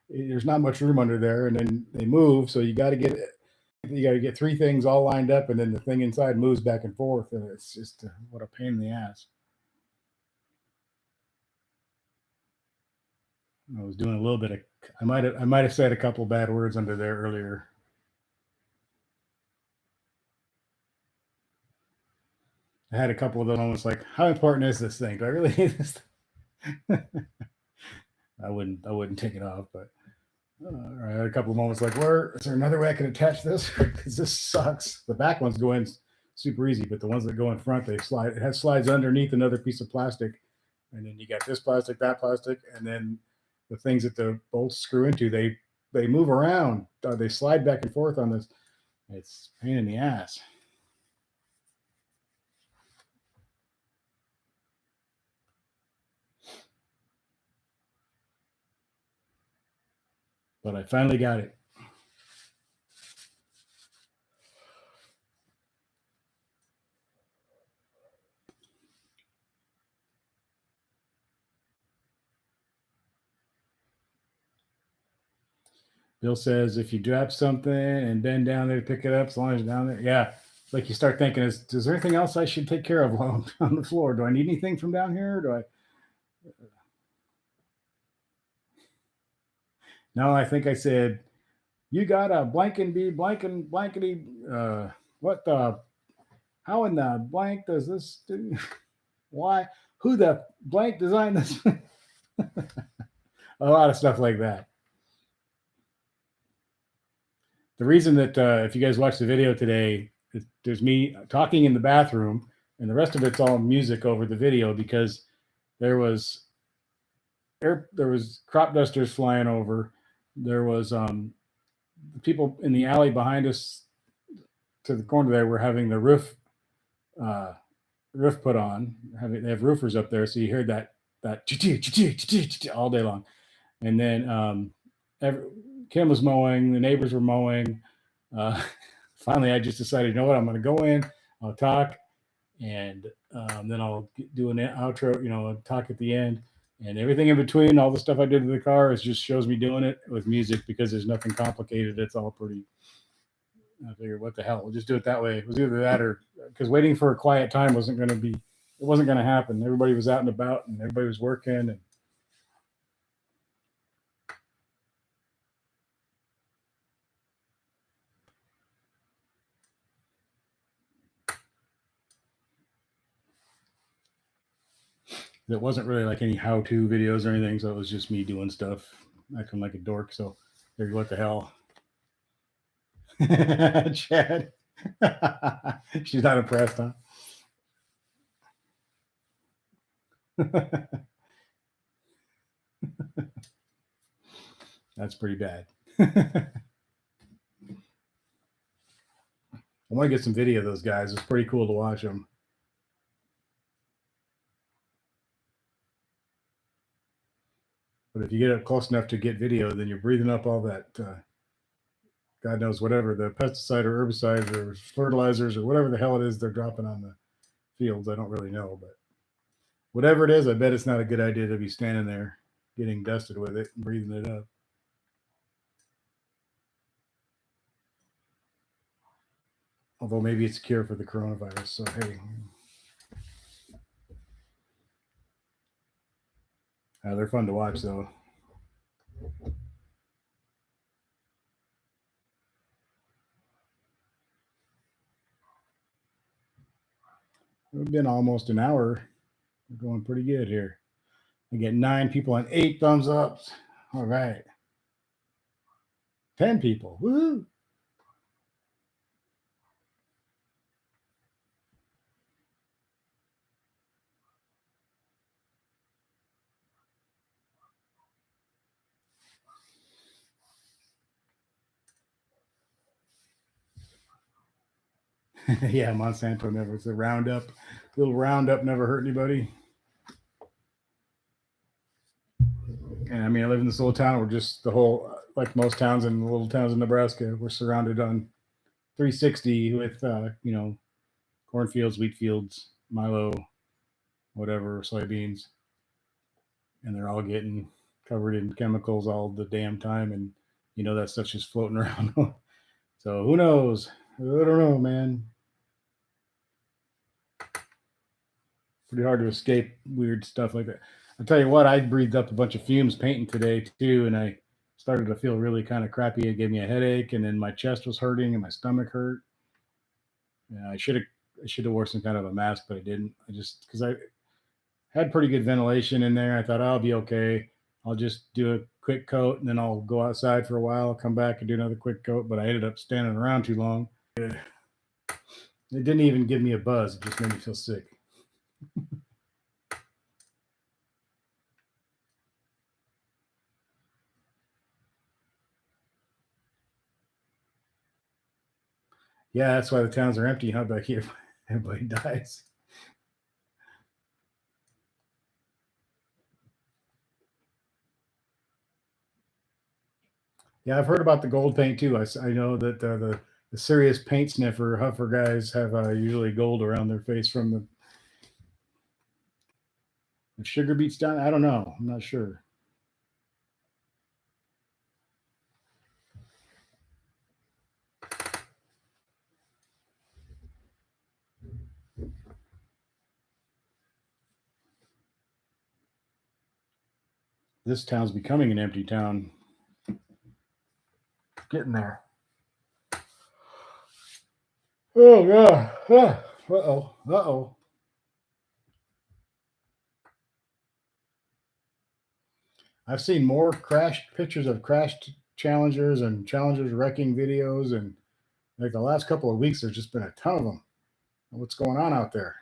there's not much room under there, and then they move. So you got to get three things all lined up, and then the thing inside moves back and forth, and it's just what a pain in the ass. I was doing a little bit of. I might have said a couple bad words under there earlier. I had a couple of those moments like, how important is this thing? Do I really need this thing? I wouldn't take it off, but I had a couple of moments like, where is there another way I can attach this? Because this sucks. The back ones go in super easy, but the ones that go in front, they slide. It has slides underneath another piece of plastic, and then you got this plastic, that plastic, and then the things that the bolts screw into, they move around. They slide back and forth on this. It's a pain in the ass. But I finally got it. Bill says if you drop something and bend down there to pick it up, as long as you're down there, yeah. It's like you start thinking, is there anything else I should take care of while I'm on the floor? Do I need anything from down here? Do I? No, I think I said, you got a blankety. What the? How in the blank does this do? Why? Who the blank designed this? A lot of stuff like that. The reason that if you guys watch the video today, there's me talking in the bathroom, and the rest of it's all music over the video because there was crop dusters flying over. There was people in the alley behind us to the corner there were having the roof put on. They have roofers up there, so you heard that all day long. And then Kim was mowing, the neighbors were mowing. Finally, I just decided, you know what, I'm going to go in, I'll talk, and then I'll do an outro, talk at the end. And everything in between, all the stuff I did to the car, is just shows me doing it with music because there's nothing complicated. It's all pretty. I figured, what the hell? We'll just do it that way. It was either that or because waiting for a quiet time wasn't going to happen. Everybody was out and about, and everybody was working. And it wasn't really like any how-to videos or anything, so it was just me doing stuff, acting like a dork. So, what the hell? Chad. She's not impressed, huh? That's pretty bad. I want to get some video of those guys. It's pretty cool to watch them. But if you get up close enough to get video, then you're breathing up all that, God knows whatever, the pesticide or herbicides or fertilizers or whatever the hell it is they're dropping on the fields. I don't really know, but whatever it is, I bet it's not a good idea to be standing there getting dusted with it and breathing it up. Although maybe it's a cure for the coronavirus. So, hey. They're fun to watch, though. We've been almost an hour. We're going pretty good here. I get 9 people and 8 thumbs ups. All right. 10 people. Woo! Yeah, Monsanto never. It's a Roundup. Little Roundup never hurt anybody. And I mean, I live in this little town. We're just the whole, like most towns and little towns in Nebraska, we're surrounded on 360 with, cornfields, wheat fields, Milo, whatever, soybeans, and they're all getting covered in chemicals all the damn time, and that stuff's just floating around. So who knows? I don't know, man. Pretty hard to escape weird stuff like that. I'll tell you what, I breathed up a bunch of fumes painting today too, and I started to feel really kind of crappy. It gave me a headache, and then my chest was hurting and my stomach hurt. Yeah, I should have wore some kind of a mask, but I didn't. I just because I had pretty good ventilation in there. I thought I'll be okay. I'll just do a quick coat and then I'll go outside for a while, come back and do another quick coat. But I ended up standing around too long. It didn't even give me a buzz. It just made me feel sick. Yeah, that's why the towns are empty. How back here, everybody dies. Yeah, I've heard about the gold paint too. I know that the serious paint sniffer huffer guys have usually gold around their face from the sugar beets down. I don't know. I'm not sure. This town's becoming an empty town. Getting there. Oh yeah. Uh oh. Uh oh. I've seen more crashed pictures of crashed Challengers and Challengers wrecking videos, and like the last couple of weeks, there's just been a ton of them. What's going on out there?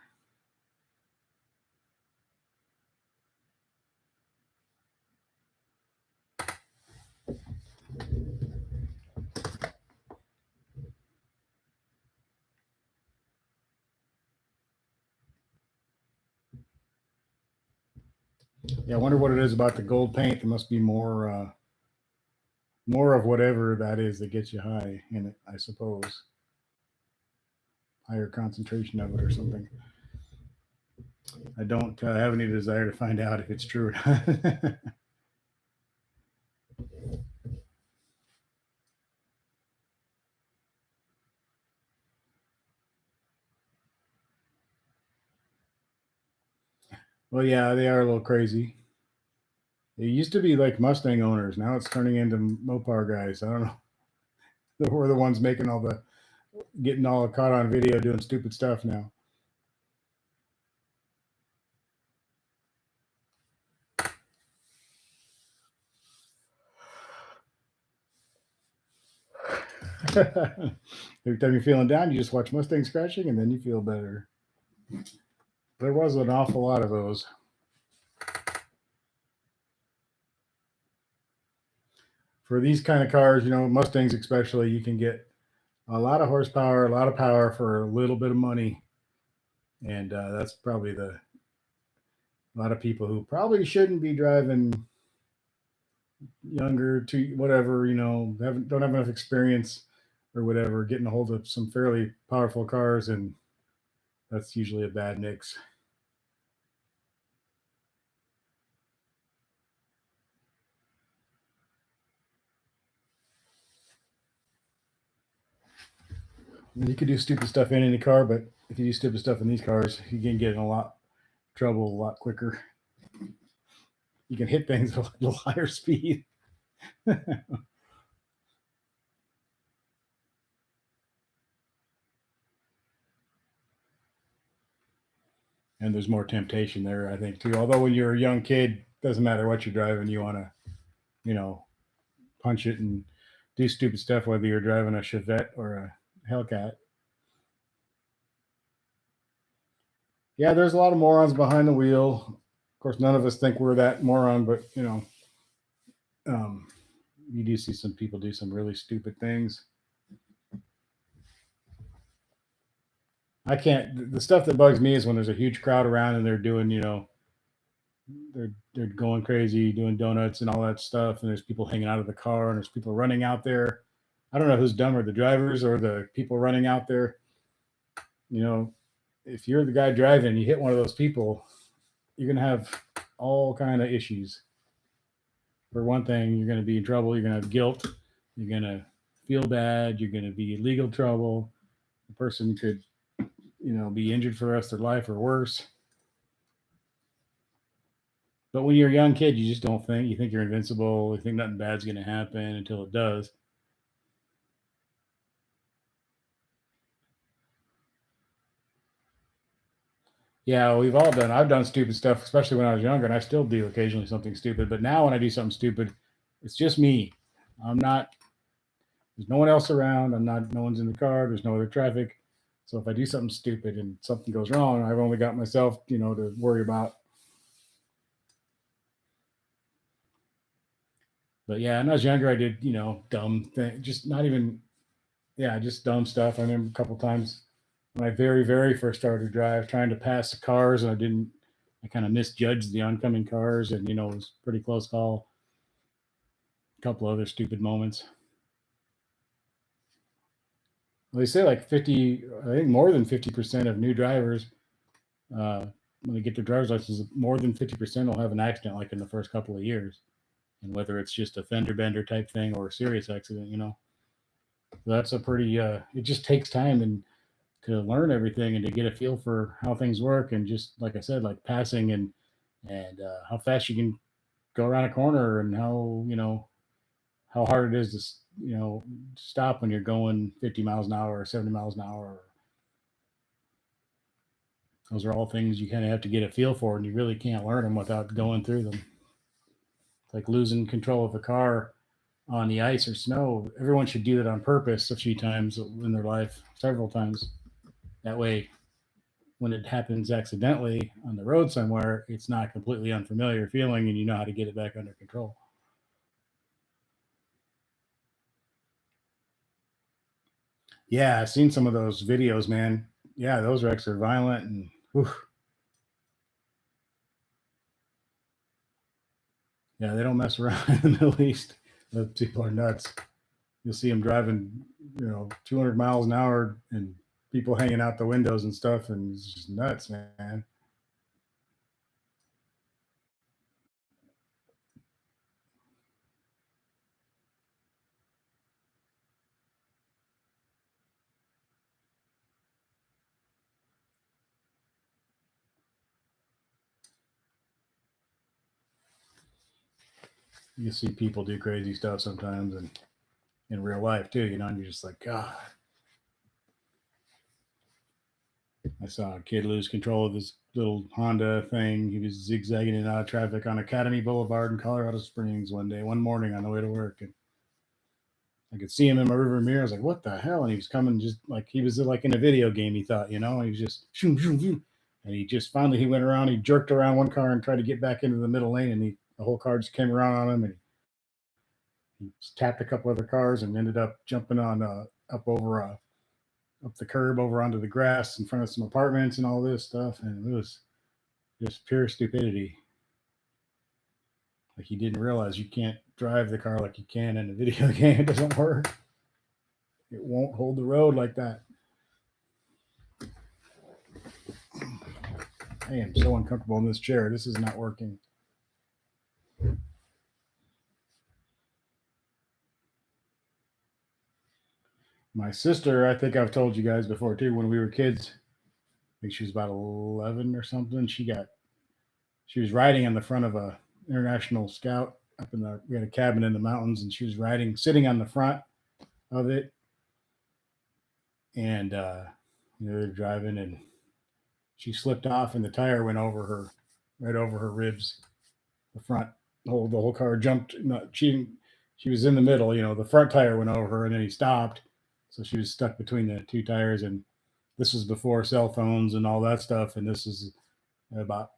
Yeah, I wonder what it is about the gold paint. There must be more of whatever that is that gets you high in it, I suppose. Higher concentration of it or something. I don't have any desire to find out if it's true or not. Well, yeah, they are a little crazy. They used to be like Mustang owners. Now it's turning into Mopar guys. I don't know. We're the ones making all the getting all caught on video doing stupid stuff now. Every time you're feeling down, you just watch Mustang scratching, and then you feel better. There was an awful lot of those. For these kind of cars, Mustangs especially, you can get a lot of horsepower, a lot of power for a little bit of money, and that's probably a lot of people who probably shouldn't be driving younger to whatever, don't have enough experience or whatever, getting a hold of some fairly powerful cars, and that's usually a bad mix. You could do stupid stuff in any car, but if you do stupid stuff in these cars, you can get in a lot of trouble a lot quicker. You can hit things at a little higher speed. And there's more temptation there, I think, too. Although when you're a young kid, doesn't matter what you're driving, you want to, you know, punch it and do stupid stuff, whether you're driving a Chevette or a Hellcat. Yeah, there's a lot of morons behind the wheel. Of course, none of us think we're that moron, but um, you do see some people do some really stupid things. I can't. The stuff that bugs me is when there's a huge crowd around and they're doing, they're going crazy, doing donuts and all that stuff, and there's people hanging out of the car, and there's people running out there. I don't know who's dumber, the drivers or the people running out there. You know, if you're the guy driving, you hit one of those people, you're gonna have all kind of issues. For one thing, you're gonna be in trouble. You're gonna have guilt. You're gonna feel bad. You're gonna be in legal trouble. The person could, be injured for the rest of their life or worse. But when you're a young kid, you just don't think. You think you're invincible. You think nothing bad's gonna happen until it does. Yeah, we've all done. I've done stupid stuff, especially when I was younger, and I still do occasionally something stupid. But now, when I do something stupid, it's just me. I'm not. There's no one else around. I'm not. No one's in the car. There's no other traffic. So if I do something stupid and something goes wrong, I've only got myself, to worry about. But yeah, when I was younger, I did, dumb thing. Just not even. Yeah, just dumb stuff. I remember a couple times when I very, very first started to drive, trying to pass the cars, and I didn't. I kind of misjudged the oncoming cars, and it was a pretty close call. A couple other stupid moments. Well, they say like 50, I think more than 50% of new drivers, uh, when they get their driver's license, more than 50% will have an accident like in the first couple of years. And whether it's just a fender bender type thing or a serious accident, that's a pretty, it just takes time and to learn everything and to get a feel for how things work. And just like I said, like passing and how fast you can go around a corner and how hard it is to stop when you're going 50 miles an hour or 70 miles an hour. Those are all things you kind of have to get a feel for, and you really can't learn them without going through them. It's like losing control of a car on the ice or snow. Everyone should do that on purpose a few times in their life, several times. That way, when it happens accidentally on the road somewhere, it's not completely unfamiliar feeling, and you know how to get it back under control. Yeah, I've seen some of those videos, man. Yeah, those wrecks are violent and whew, yeah, they don't mess around in the Middle East. Those people are nuts. You'll see them driving, 200 miles an hour and people hanging out the windows and stuff, and it's just nuts, man. You see people do crazy stuff sometimes, and in real life too, and you're just like, God. I saw a kid lose control of his little Honda thing. He was zigzagging in and out of traffic on Academy Boulevard in Colorado Springs one morning on the way to work, and I could see him in my river mirror. I was like, "What the hell?" And he was coming just like he was like in a video game. He thought, he was just shoom shoom shoom, and he just finally he went around. He jerked around one car and tried to get back into the middle lane, and the whole car just came around on him, and he tapped a couple other cars and ended up jumping on up over up the curb over onto the grass in front of some apartments and all this stuff, and it was just pure stupidity. Like he didn't realize you can't drive the car like you can in a video game. It doesn't work. It won't hold the road like that. I am so uncomfortable in this chair. This is not working. My sister, I think I've told you guys before too, when we were kids, I think she was about 11 or something. She was riding in the front of a international scout up in we had a cabin in the mountains, and she was sitting on the front of it, and they're driving, and she slipped off, and the tire went over her, right over her ribs, the front. The whole car jumped. No, she was in the middle. The front tire went over her, and then he stopped, so she was stuck between the two tires. And this was before cell phones and all that stuff. And this is about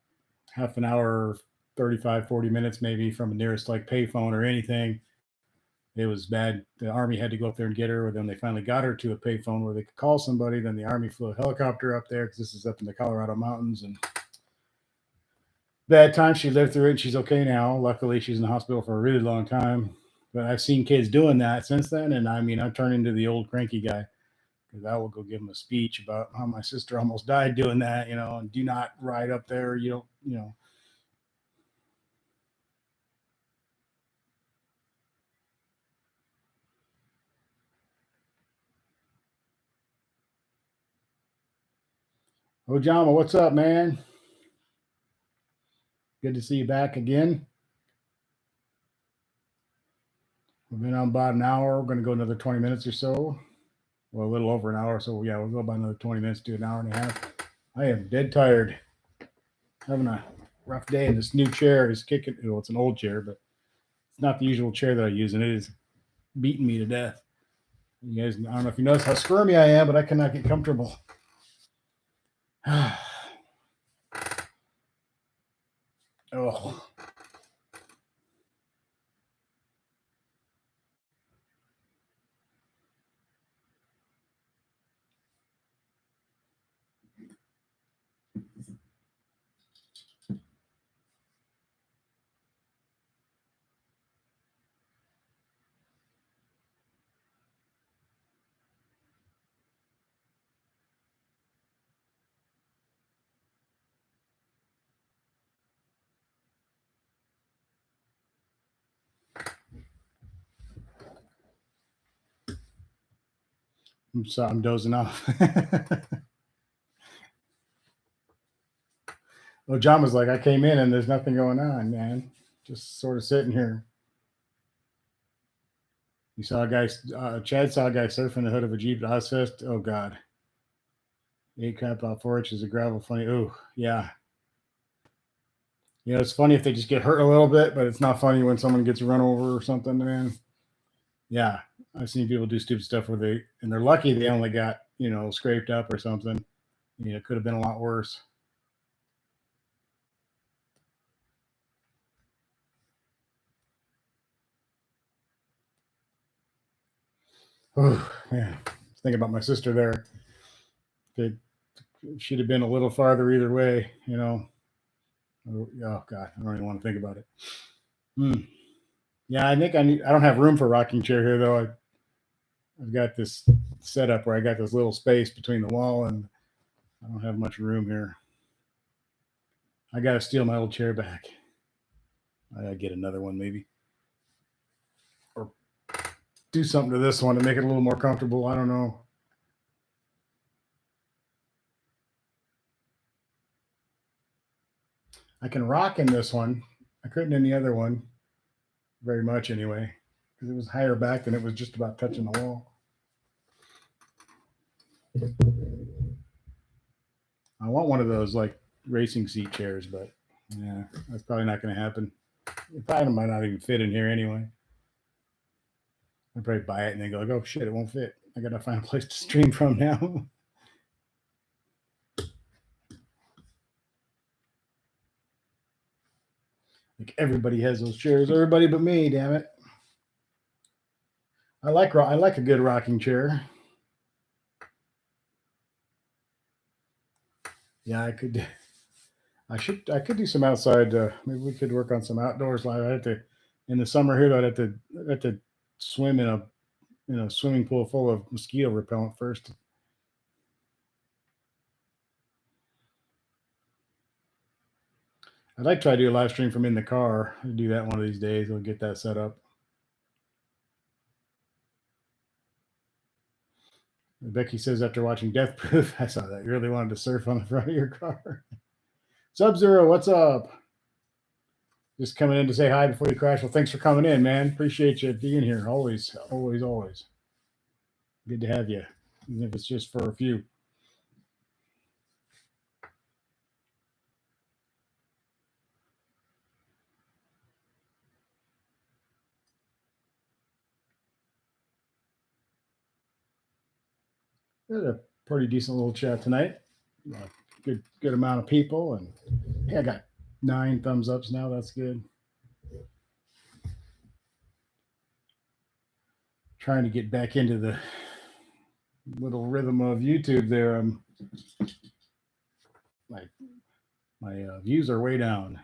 half an hour, 35, 40 minutes maybe from the nearest like payphone or anything. It was bad. The Army had to go up there and get her. Then they finally got her to a payphone where they could call somebody. Then the Army flew a helicopter up there because this is up in the Colorado mountains. And bad time. She lived through it, and she's okay now. Luckily, she's in the hospital for a really long time. But I've seen kids doing that since then, and I mean, I've turned into the old cranky guy because I will go give him a speech about how my sister almost died doing that, and do not ride up there. You don't. Ojama, what's up, man? Good to see you back again. We've been on about an hour. We're going to go another 20 minutes or so. Well, a little over an hour. So, yeah, we'll go about another 20 minutes to an hour and a half. I am dead tired. Having a rough day, and this new chair is kicking. Well, it's an old chair, but it's not the usual chair that I use, and it is beating me to death. You guys, I don't know if you notice how squirmy I am, but I cannot get comfortable. Oh. I'm dozing off. Well, John was like, I came in and there's nothing going on, man. Just sort of sitting here. You saw a guy, Chad saw a guy surfing the hood of a Jeep at Ozfest. Oh, God. 8 crap out 4 inches of gravel. Funny. Oh, yeah. It's funny if they just get hurt a little bit, but it's not funny when someone gets run over or something, man. Yeah. I've seen people do stupid stuff where they're lucky they only got, scraped up or something. It could have been a lot worse. Oh, man. Thinking about my sister there. She'd have been a little farther either way, Oh, God. I don't even want to think about it. Yeah, I think I don't have room for a rocking chair here, though. I've got this setup where I got this little space between the wall, and I don't have much room here. I got to steal my old chair back. I got to get another one, maybe. Or do something to this one to make it a little more comfortable. I don't know. I can rock in this one. I couldn't in the other one very much anyway, because it was higher back and it was just about touching the wall. I want one of those like racing seat chairs, but yeah, that's probably not going to happen. It probably might not even fit in here anyway. I'd probably buy it and then go like, oh shit, it won't fit. I got to find a place to stream from now. Like everybody has those chairs. Everybody but me, damn it. I like a good rocking chair. Yeah, I could do some outside. Maybe we could work on some outdoors. I have to in the summer here. I'd have to swim in a swimming pool full of mosquito repellent first. I'd like to try to do a live stream from in the car. I'll do that one of these days. I'll get that set up. Becky says after watching Death Proof, I saw that you really wanted to surf on the front of your car. Sub-Zero, what's up? Just coming in to say hi before you crash. Well, thanks for coming in, man. Appreciate you being here. Always, always, always. Good to have you, even if it's just for a few. We had a pretty decent little chat tonight. Good amount of people, and hey, I got 9 thumbs ups now. That's good. Trying to get back into the little rhythm of YouTube there. My views are way down.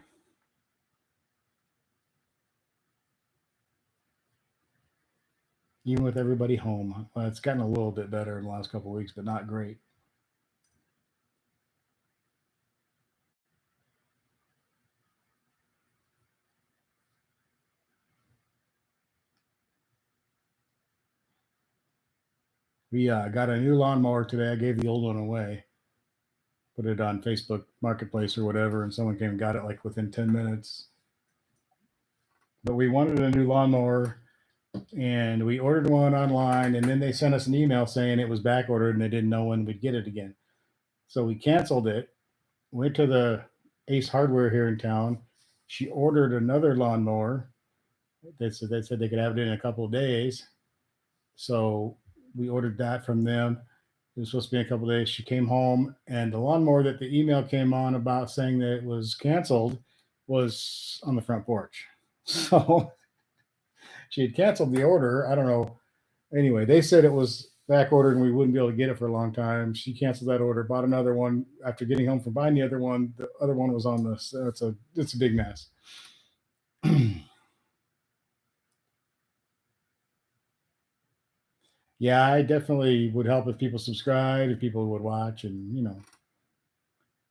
even with everybody home. Well, it's gotten a little bit better in the last couple of weeks, but not great. We got a new lawnmower today. I gave the old one away, put it on Facebook Marketplace or whatever, and someone came and got it like within 10 minutes. But we wanted a new lawnmower, and we ordered one online, and then they sent us an email saying it was back ordered and they didn't know when we'd get it again. So we canceled it, went to the Ace Hardware here in town. She ordered another lawnmower. They said they could have it in a couple of days. So we ordered that from them. It was supposed to be in a couple of days. She came home, and the lawnmower that the email came on about saying that it was canceled was on the front porch. So she had canceled the order. I don't know. Anyway, they said it was back ordered and we wouldn't be able to get it for a long time. She canceled that order, bought another one. After getting home from buying the other one was on this. So it's a big mess. Yeah, I definitely would help if people subscribe, if people would watch, and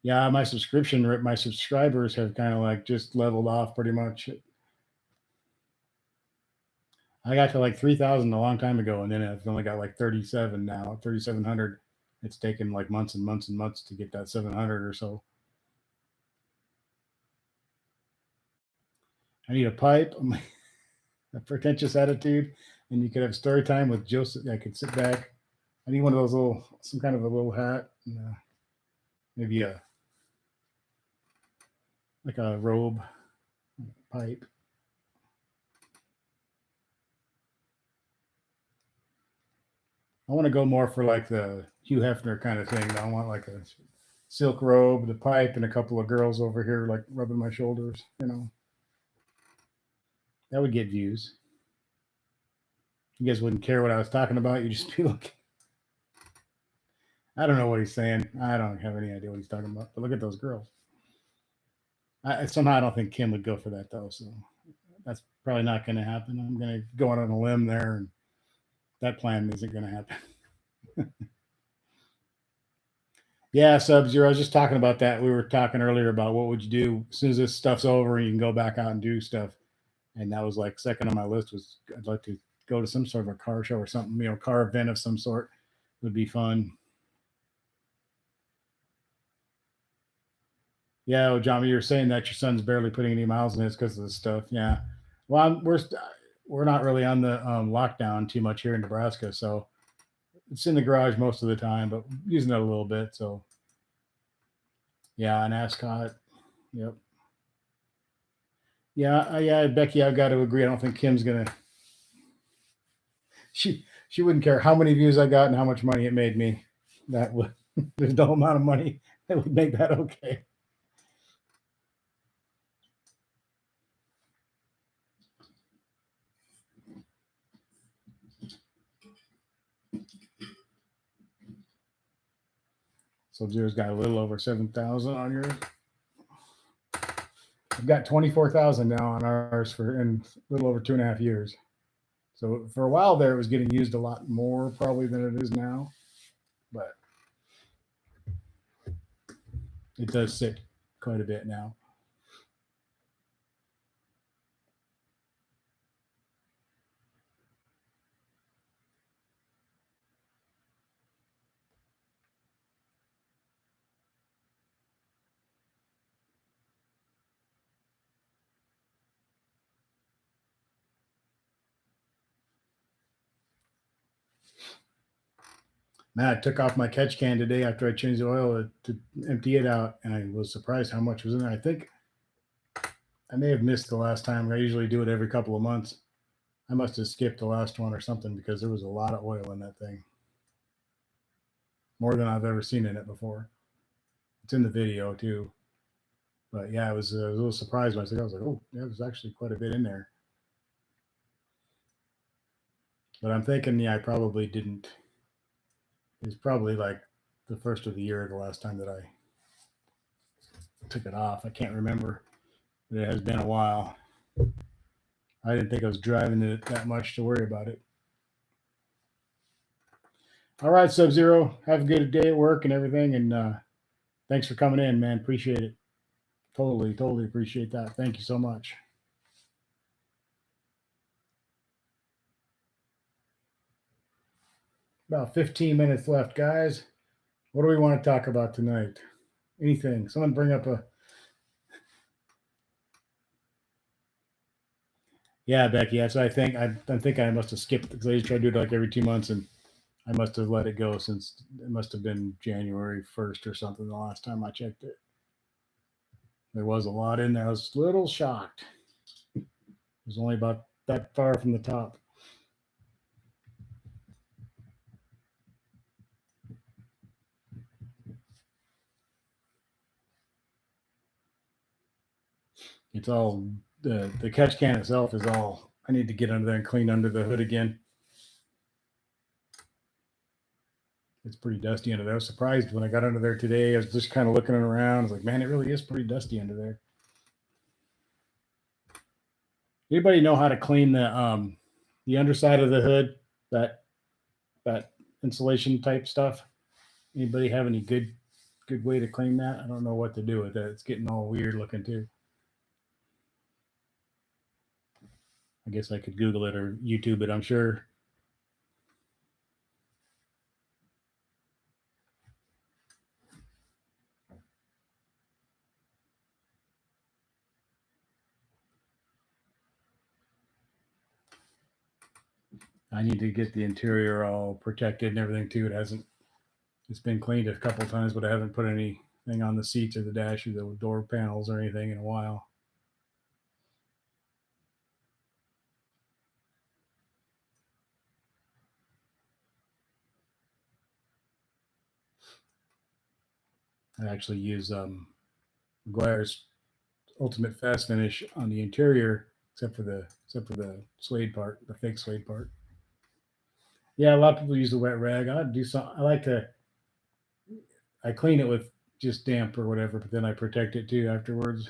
yeah, my subscribers have kind of like just leveled off pretty much. I got to like 3,000 a long time ago, and then I've only got like 37 now, 3,700. It's taken like months and months and months to get that 700 or so. I need a pipe, a pretentious attitude, and you could have story time with Joseph. I could sit back. I need one of those some kind of a little hat, and, maybe a like a robe, pipe. I want to go more for like the Hugh Hefner kind of thing. I want like a silk robe, the pipe, and a couple of girls over here like rubbing my shoulders. That would get views. You guys wouldn't care what I was talking about. You'd just be like, I don't know what he's saying. I don't have any idea what he's talking about. But look at those girls. Somehow I don't think Kim would go for that though. So that's probably not going to happen. I'm going to go out on a limb there, and that plan isn't going to happen. Yeah, Sub Zero. I was just talking about that. We were talking earlier about what would you do as soon as this stuff's over and you can go back out and do stuff. And that was like second on my list was I'd like to go to some sort of a car show or something, car event of some sort would be fun. Yeah, well, John, you're saying that your son's barely putting any miles in it because of this stuff. Yeah. Well, we're not really on the lockdown too much here in Nebraska, so it's in the garage most of the time, but using it a little bit. So yeah, an Ascot. Yep. Yeah, yeah, Becky, I've got to agree. I don't think Kim's gonna. She wouldn't care how many views I got and how much money it made me. That would there's no amount of money that would make that okay. Sub Zero's got a little over 7,000 on yours. I've got 24,000 now on ours for in a little over 2.5 years. So for a while there, it was getting used a lot more probably than it is now, but it does sit quite a bit now. Man, I took off my catch can today after I changed the oil to empty it out, and I was surprised how much was in there. I think I may have missed the last time. I usually do it every couple of months. I must have skipped the last one or something because there was a lot of oil in that thing, more than I've ever seen in it before. It's in the video too. But yeah, I was a little surprised when I was like, oh, yeah, there's actually quite a bit in there. But I'm thinking, yeah, I probably didn't. It was probably like the first of the year, the last time that I took it off. I can't remember. But it has been a while. I didn't think I was driving it that much to worry about it. All right, Sub Zero. Have a good day at work and everything. And thanks for coming in, man. Appreciate it. Totally, totally appreciate that. Thank you so much. About 15 minutes left, guys. What do we want to talk about tonight? Anything? Someone bring up a. Yeah, Becky. That's what I think. I think I must have skipped because I used to try to do it like every 2 months, and I must have let it go since it must have been January 1st or something the last time I checked it. There was a lot in there. I was a little shocked. It was only about that far from the top. It's all the catch can itself is all. I need to get under there and clean under the hood again. It's pretty dusty under there. I was surprised when I got under there today. I was just kind of looking around. I was like, man, it really is pretty dusty under there. Anybody know how to clean the underside of the hood? That that insulation type stuff. Anybody have any good way to clean that? I don't know what to do with that. It's getting all weird looking too. I guess I could Google it or YouTube it. I'm sure. I need to get the interior all protected and everything too. It hasn't. It's been cleaned a couple of times, but I haven't put anything on the seats or the dash or the door panels or anything in a while. I actually use McGuire's Ultimate Fast Finish on the interior, except for the suede part, the fake suede part. Yeah, a lot of people use the wet rag. I do some. I like to. I clean it with just damp or whatever, but then I protect it too afterwards.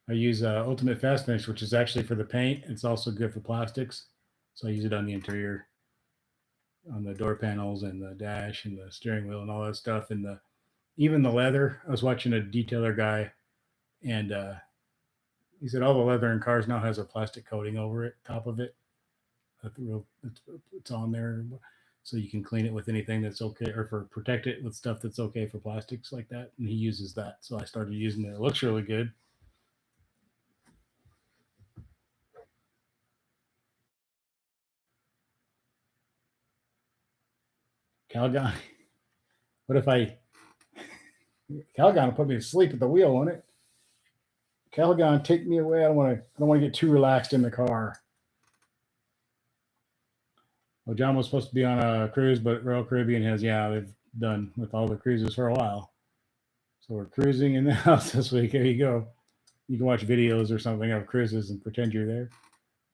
I use Ultimate Fast Finish, which is actually for the paint. It's also good for plastics, so I use it on the interior, on the door panels and the dash and the steering wheel and all that stuff, and the even the leather. I was watching a detailer guy, and he said all the leather in cars now has a plastic coating over it, top of it. It's on there, so you can clean it with anything that's okay, or for protect it with stuff that's okay for plastics like that. And he uses that, so I started using it. It looks really good. Calgon, what if I Calgon will put me to sleep at the wheel, won't it? Calgon, take me away. I don't want to. I don't want to get too relaxed in the car. Well, John was supposed to be on a cruise, but Royal Caribbean has, yeah, they've done with all the cruises for a while. So we're cruising in the house this week. There you go. You can watch videos or something of cruises and pretend you're there.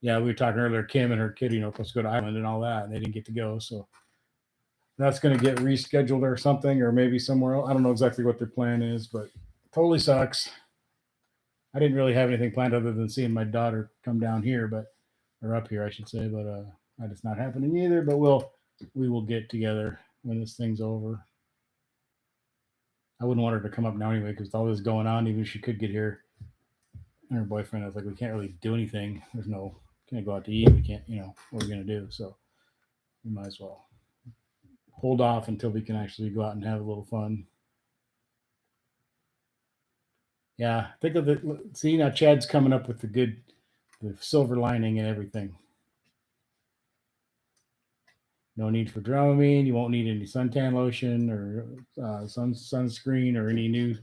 Yeah, we were talking earlier. Kim and her kid, supposed to go to Ireland and all that, and they didn't get to go. So that's going to get rescheduled or something, or maybe somewhere else. I don't know exactly what their plan is, but totally sucks. I didn't really have anything planned other than seeing my daughter come down here, or up here, I should say. But it's not happening either. But we will get together when this thing's over. I wouldn't want her to come up now anyway because with all this going on, even if she could get here, and her boyfriend, I was like, we can't really do anything. There's no, can't go out to eat. We can't, what are we going to do? So we might as well hold off until we can actually go out and have a little fun. Yeah, think of it. See, now Chad's coming up with the silver lining and everything. No need for Dramamine. You won't need any suntan lotion or sunscreen or any new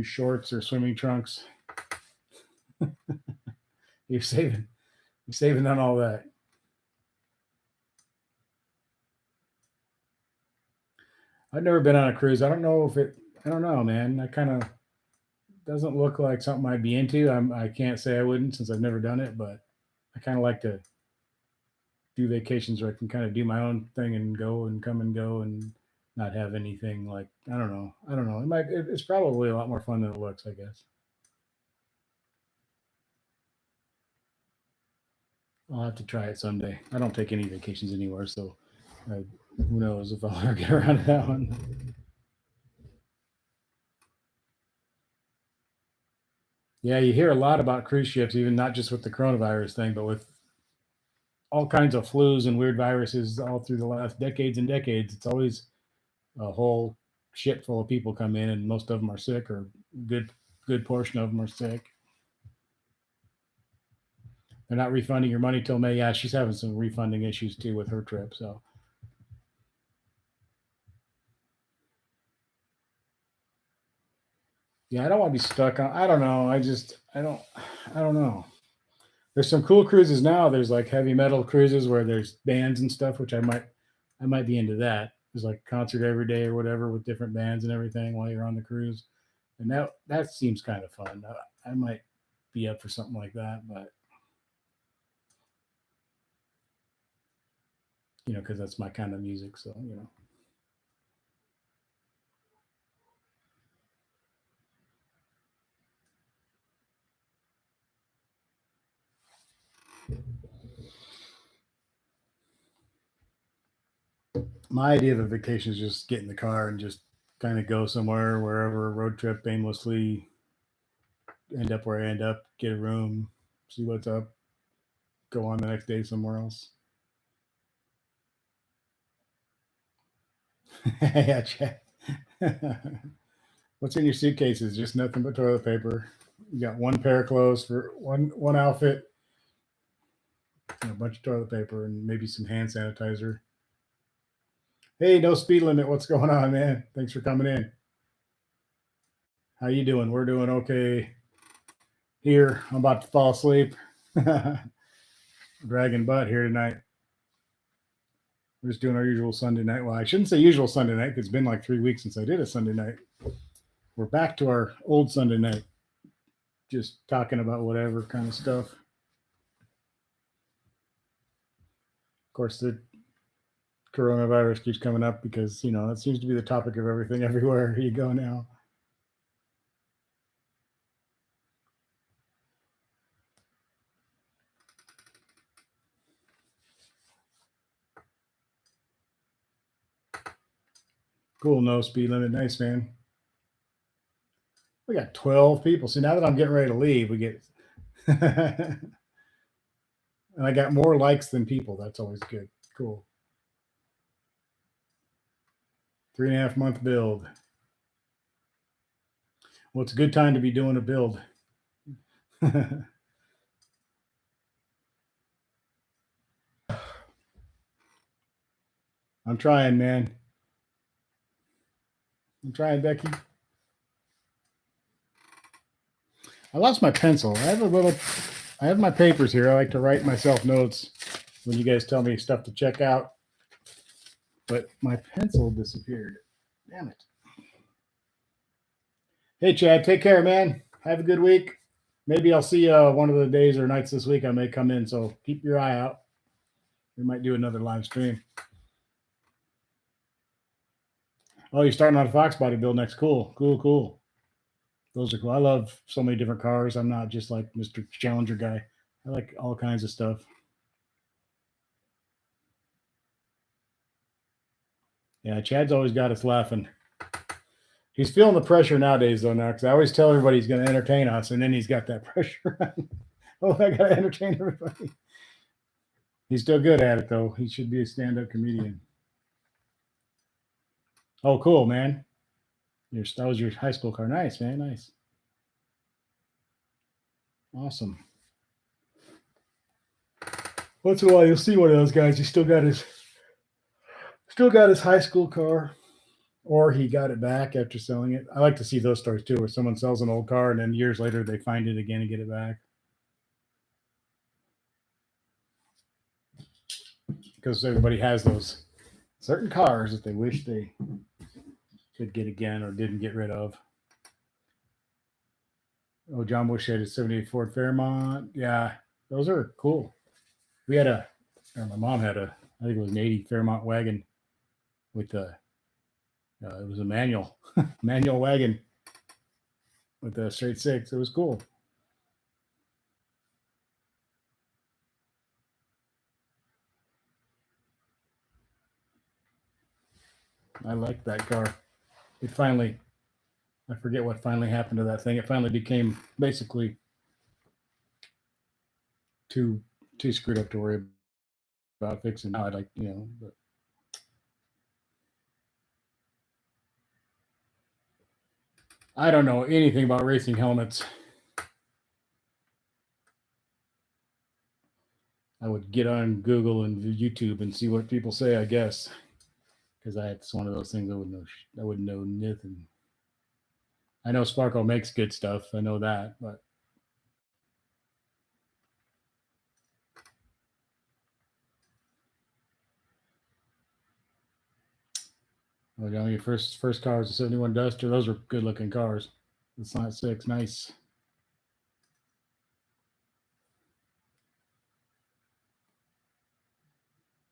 shorts or swimming trunks. You're saving on all that. I've never been on a cruise. I don't know if it. I don't know, man. I kind of doesn't look like something I'd be into. I can't say I wouldn't since I've never done it, but I kind of like to do vacations where I can kind of do my own thing and go and come and go and not have anything like I don't know. I don't know. It's probably a lot more fun than it looks, I guess. I'll have to try it someday. I don't take any vacations anywhere, so who knows if I'll ever get around to that one. Yeah, you hear a lot about cruise ships, even not just with the coronavirus thing, but with all kinds of flus and weird viruses all through the last decades and decades. It's always a whole shit full of people come in, and most of them are sick, or good portion of them are sick. They're not refunding your money till May. Yeah, she's having some refunding issues too with her trip. So yeah, I don't want to be stuck on. I don't know. I don't know. There's some cool cruises now. There's like heavy metal cruises where there's bands and stuff, which I might be into that. There's like a concert every day or whatever with different bands and everything while you're on the cruise, and that seems kind of fun. I might be up for something like that, but because that's my kind of music. So my idea of a vacation is just get in the car and just kind of go somewhere, wherever, road trip aimlessly, end up where I end up, get a room, see what's up, go on the next day somewhere else. Yeah, Chad. What's in your suitcases? Just nothing but toilet paper. You got one pair of clothes for one outfit, and a bunch of toilet paper, and maybe some hand sanitizer. Hey, no speed limit. What's going on, man? Thanks for coming in. How you doing? We're doing okay here. I'm about to fall asleep. Dragging butt here tonight. We're just doing our usual Sunday night. Well, I shouldn't say usual Sunday night because it's been like 3 weeks since I did a Sunday night. We're back to our old Sunday night, just talking about whatever kind of stuff. Of course, the coronavirus keeps coming up because that seems to be the topic of everything everywhere you go now. Cool, no speed limit. Nice, man. We got 12 people. See, now that I'm getting ready to leave, we get and I got more likes than people. That's always good. Cool. 3.5 month build. Well, it's a good time to be doing a build. I'm trying, man. I'm trying, Becky. I lost my pencil. I have my papers here. I like to write myself notes when you guys tell me stuff to check out. But my pencil disappeared. Damn it. Hey, Chad, take care, man. Have a good week. Maybe I'll see you one of the days or nights this week. I may come in, so keep your eye out. We might do another live stream. Oh, you're starting on a Fox body build next. Cool, cool, cool. Those are cool. I love so many different cars. I'm not just like Mr. Challenger guy. I like all kinds of stuff. Yeah, Chad's always got us laughing. He's feeling the pressure nowadays, though, now, because I always tell everybody he's going to entertain us, and then he's got that pressure. Oh, I got to entertain everybody. He's still good at it, though. He should be a stand-up comedian. Oh, cool, man. That was your high school car. Nice, man. Nice. Awesome. Once in a while, you'll see one of those guys. He still got his high school car, or he got it back after selling it. I like to see those stories too, where someone sells an old car and then years later they find it again and get it back. Because everybody has those certain cars that they wish they could get again or didn't get rid of. Oh, John Bush had a 78 Ford Fairmont. Yeah, those are cool. We had my mom had I think it was an 80 Fairmont wagon with it was a manual wagon with a straight six. It was cool. I like that car. It finally, I forget what finally happened to that thing. It finally became basically too screwed up to worry about fixing. Now I like, but I don't know anything about racing helmets. I would get on Google and YouTube and see what people say, I guess, because it's one of those things I wouldn't know. I wouldn't know nothing. I know Sparkle makes good stuff. I know that, but your first car was a '71 Duster. Those were good looking cars. The Sonic 6, nice.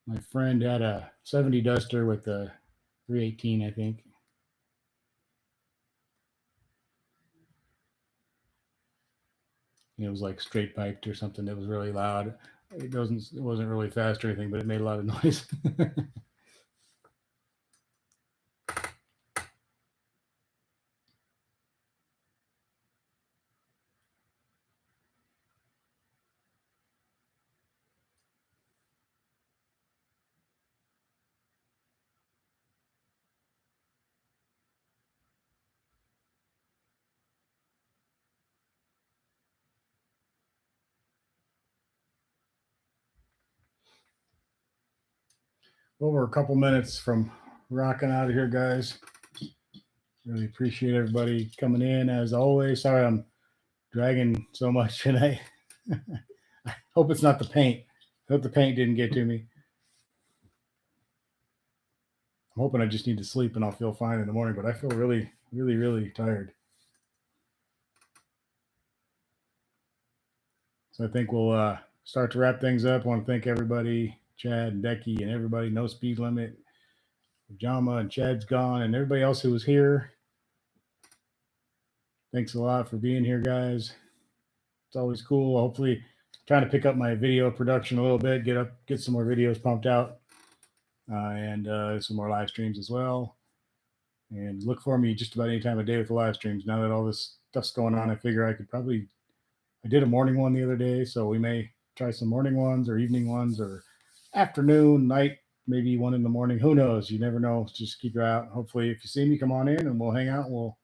My friend had a '70 Duster with a 318, I think. It was like straight piped or something. It was really loud. It wasn't really fast or anything, but it made a lot of noise. Well, we're a couple minutes from rocking out of here, guys. Really appreciate everybody coming in as always. Sorry I'm dragging so much tonight. I hope it's not the paint. I hope the paint didn't get to me. I'm hoping I just need to sleep and I'll feel fine in the morning, but I feel really, really, really tired. So I think we'll start to wrap things up. I want to thank everybody, Chad and Decky and everybody, No Speed Limit, Jama and Chad's gone, and everybody else who was here. Thanks a lot for being here, guys. It's always cool. Hopefully, trying to pick up my video production a little bit, get some more videos pumped out, and some more live streams as well. And look for me just about any time of day with the live streams. Now that all this stuff's going on, I figure I did a morning one the other day, so we may try some morning ones or evening ones or afternoon, night, maybe one in the morning. Who knows? You never know. Just keep your eye out. Hopefully, if you see me, come on in and we'll hang out. We'll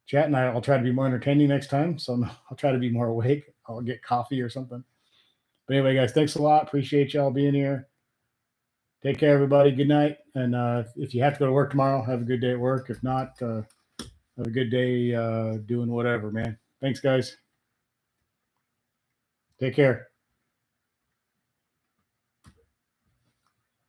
chat, and I'll try to be more entertaining next time. So I'll try to be more awake. I'll get coffee or something. But anyway, guys, thanks a lot. Appreciate y'all being here. Take care, everybody. Good night. And if you have to go to work tomorrow, have a good day at work. If not, have a good day doing whatever, man. Thanks, guys. Take care.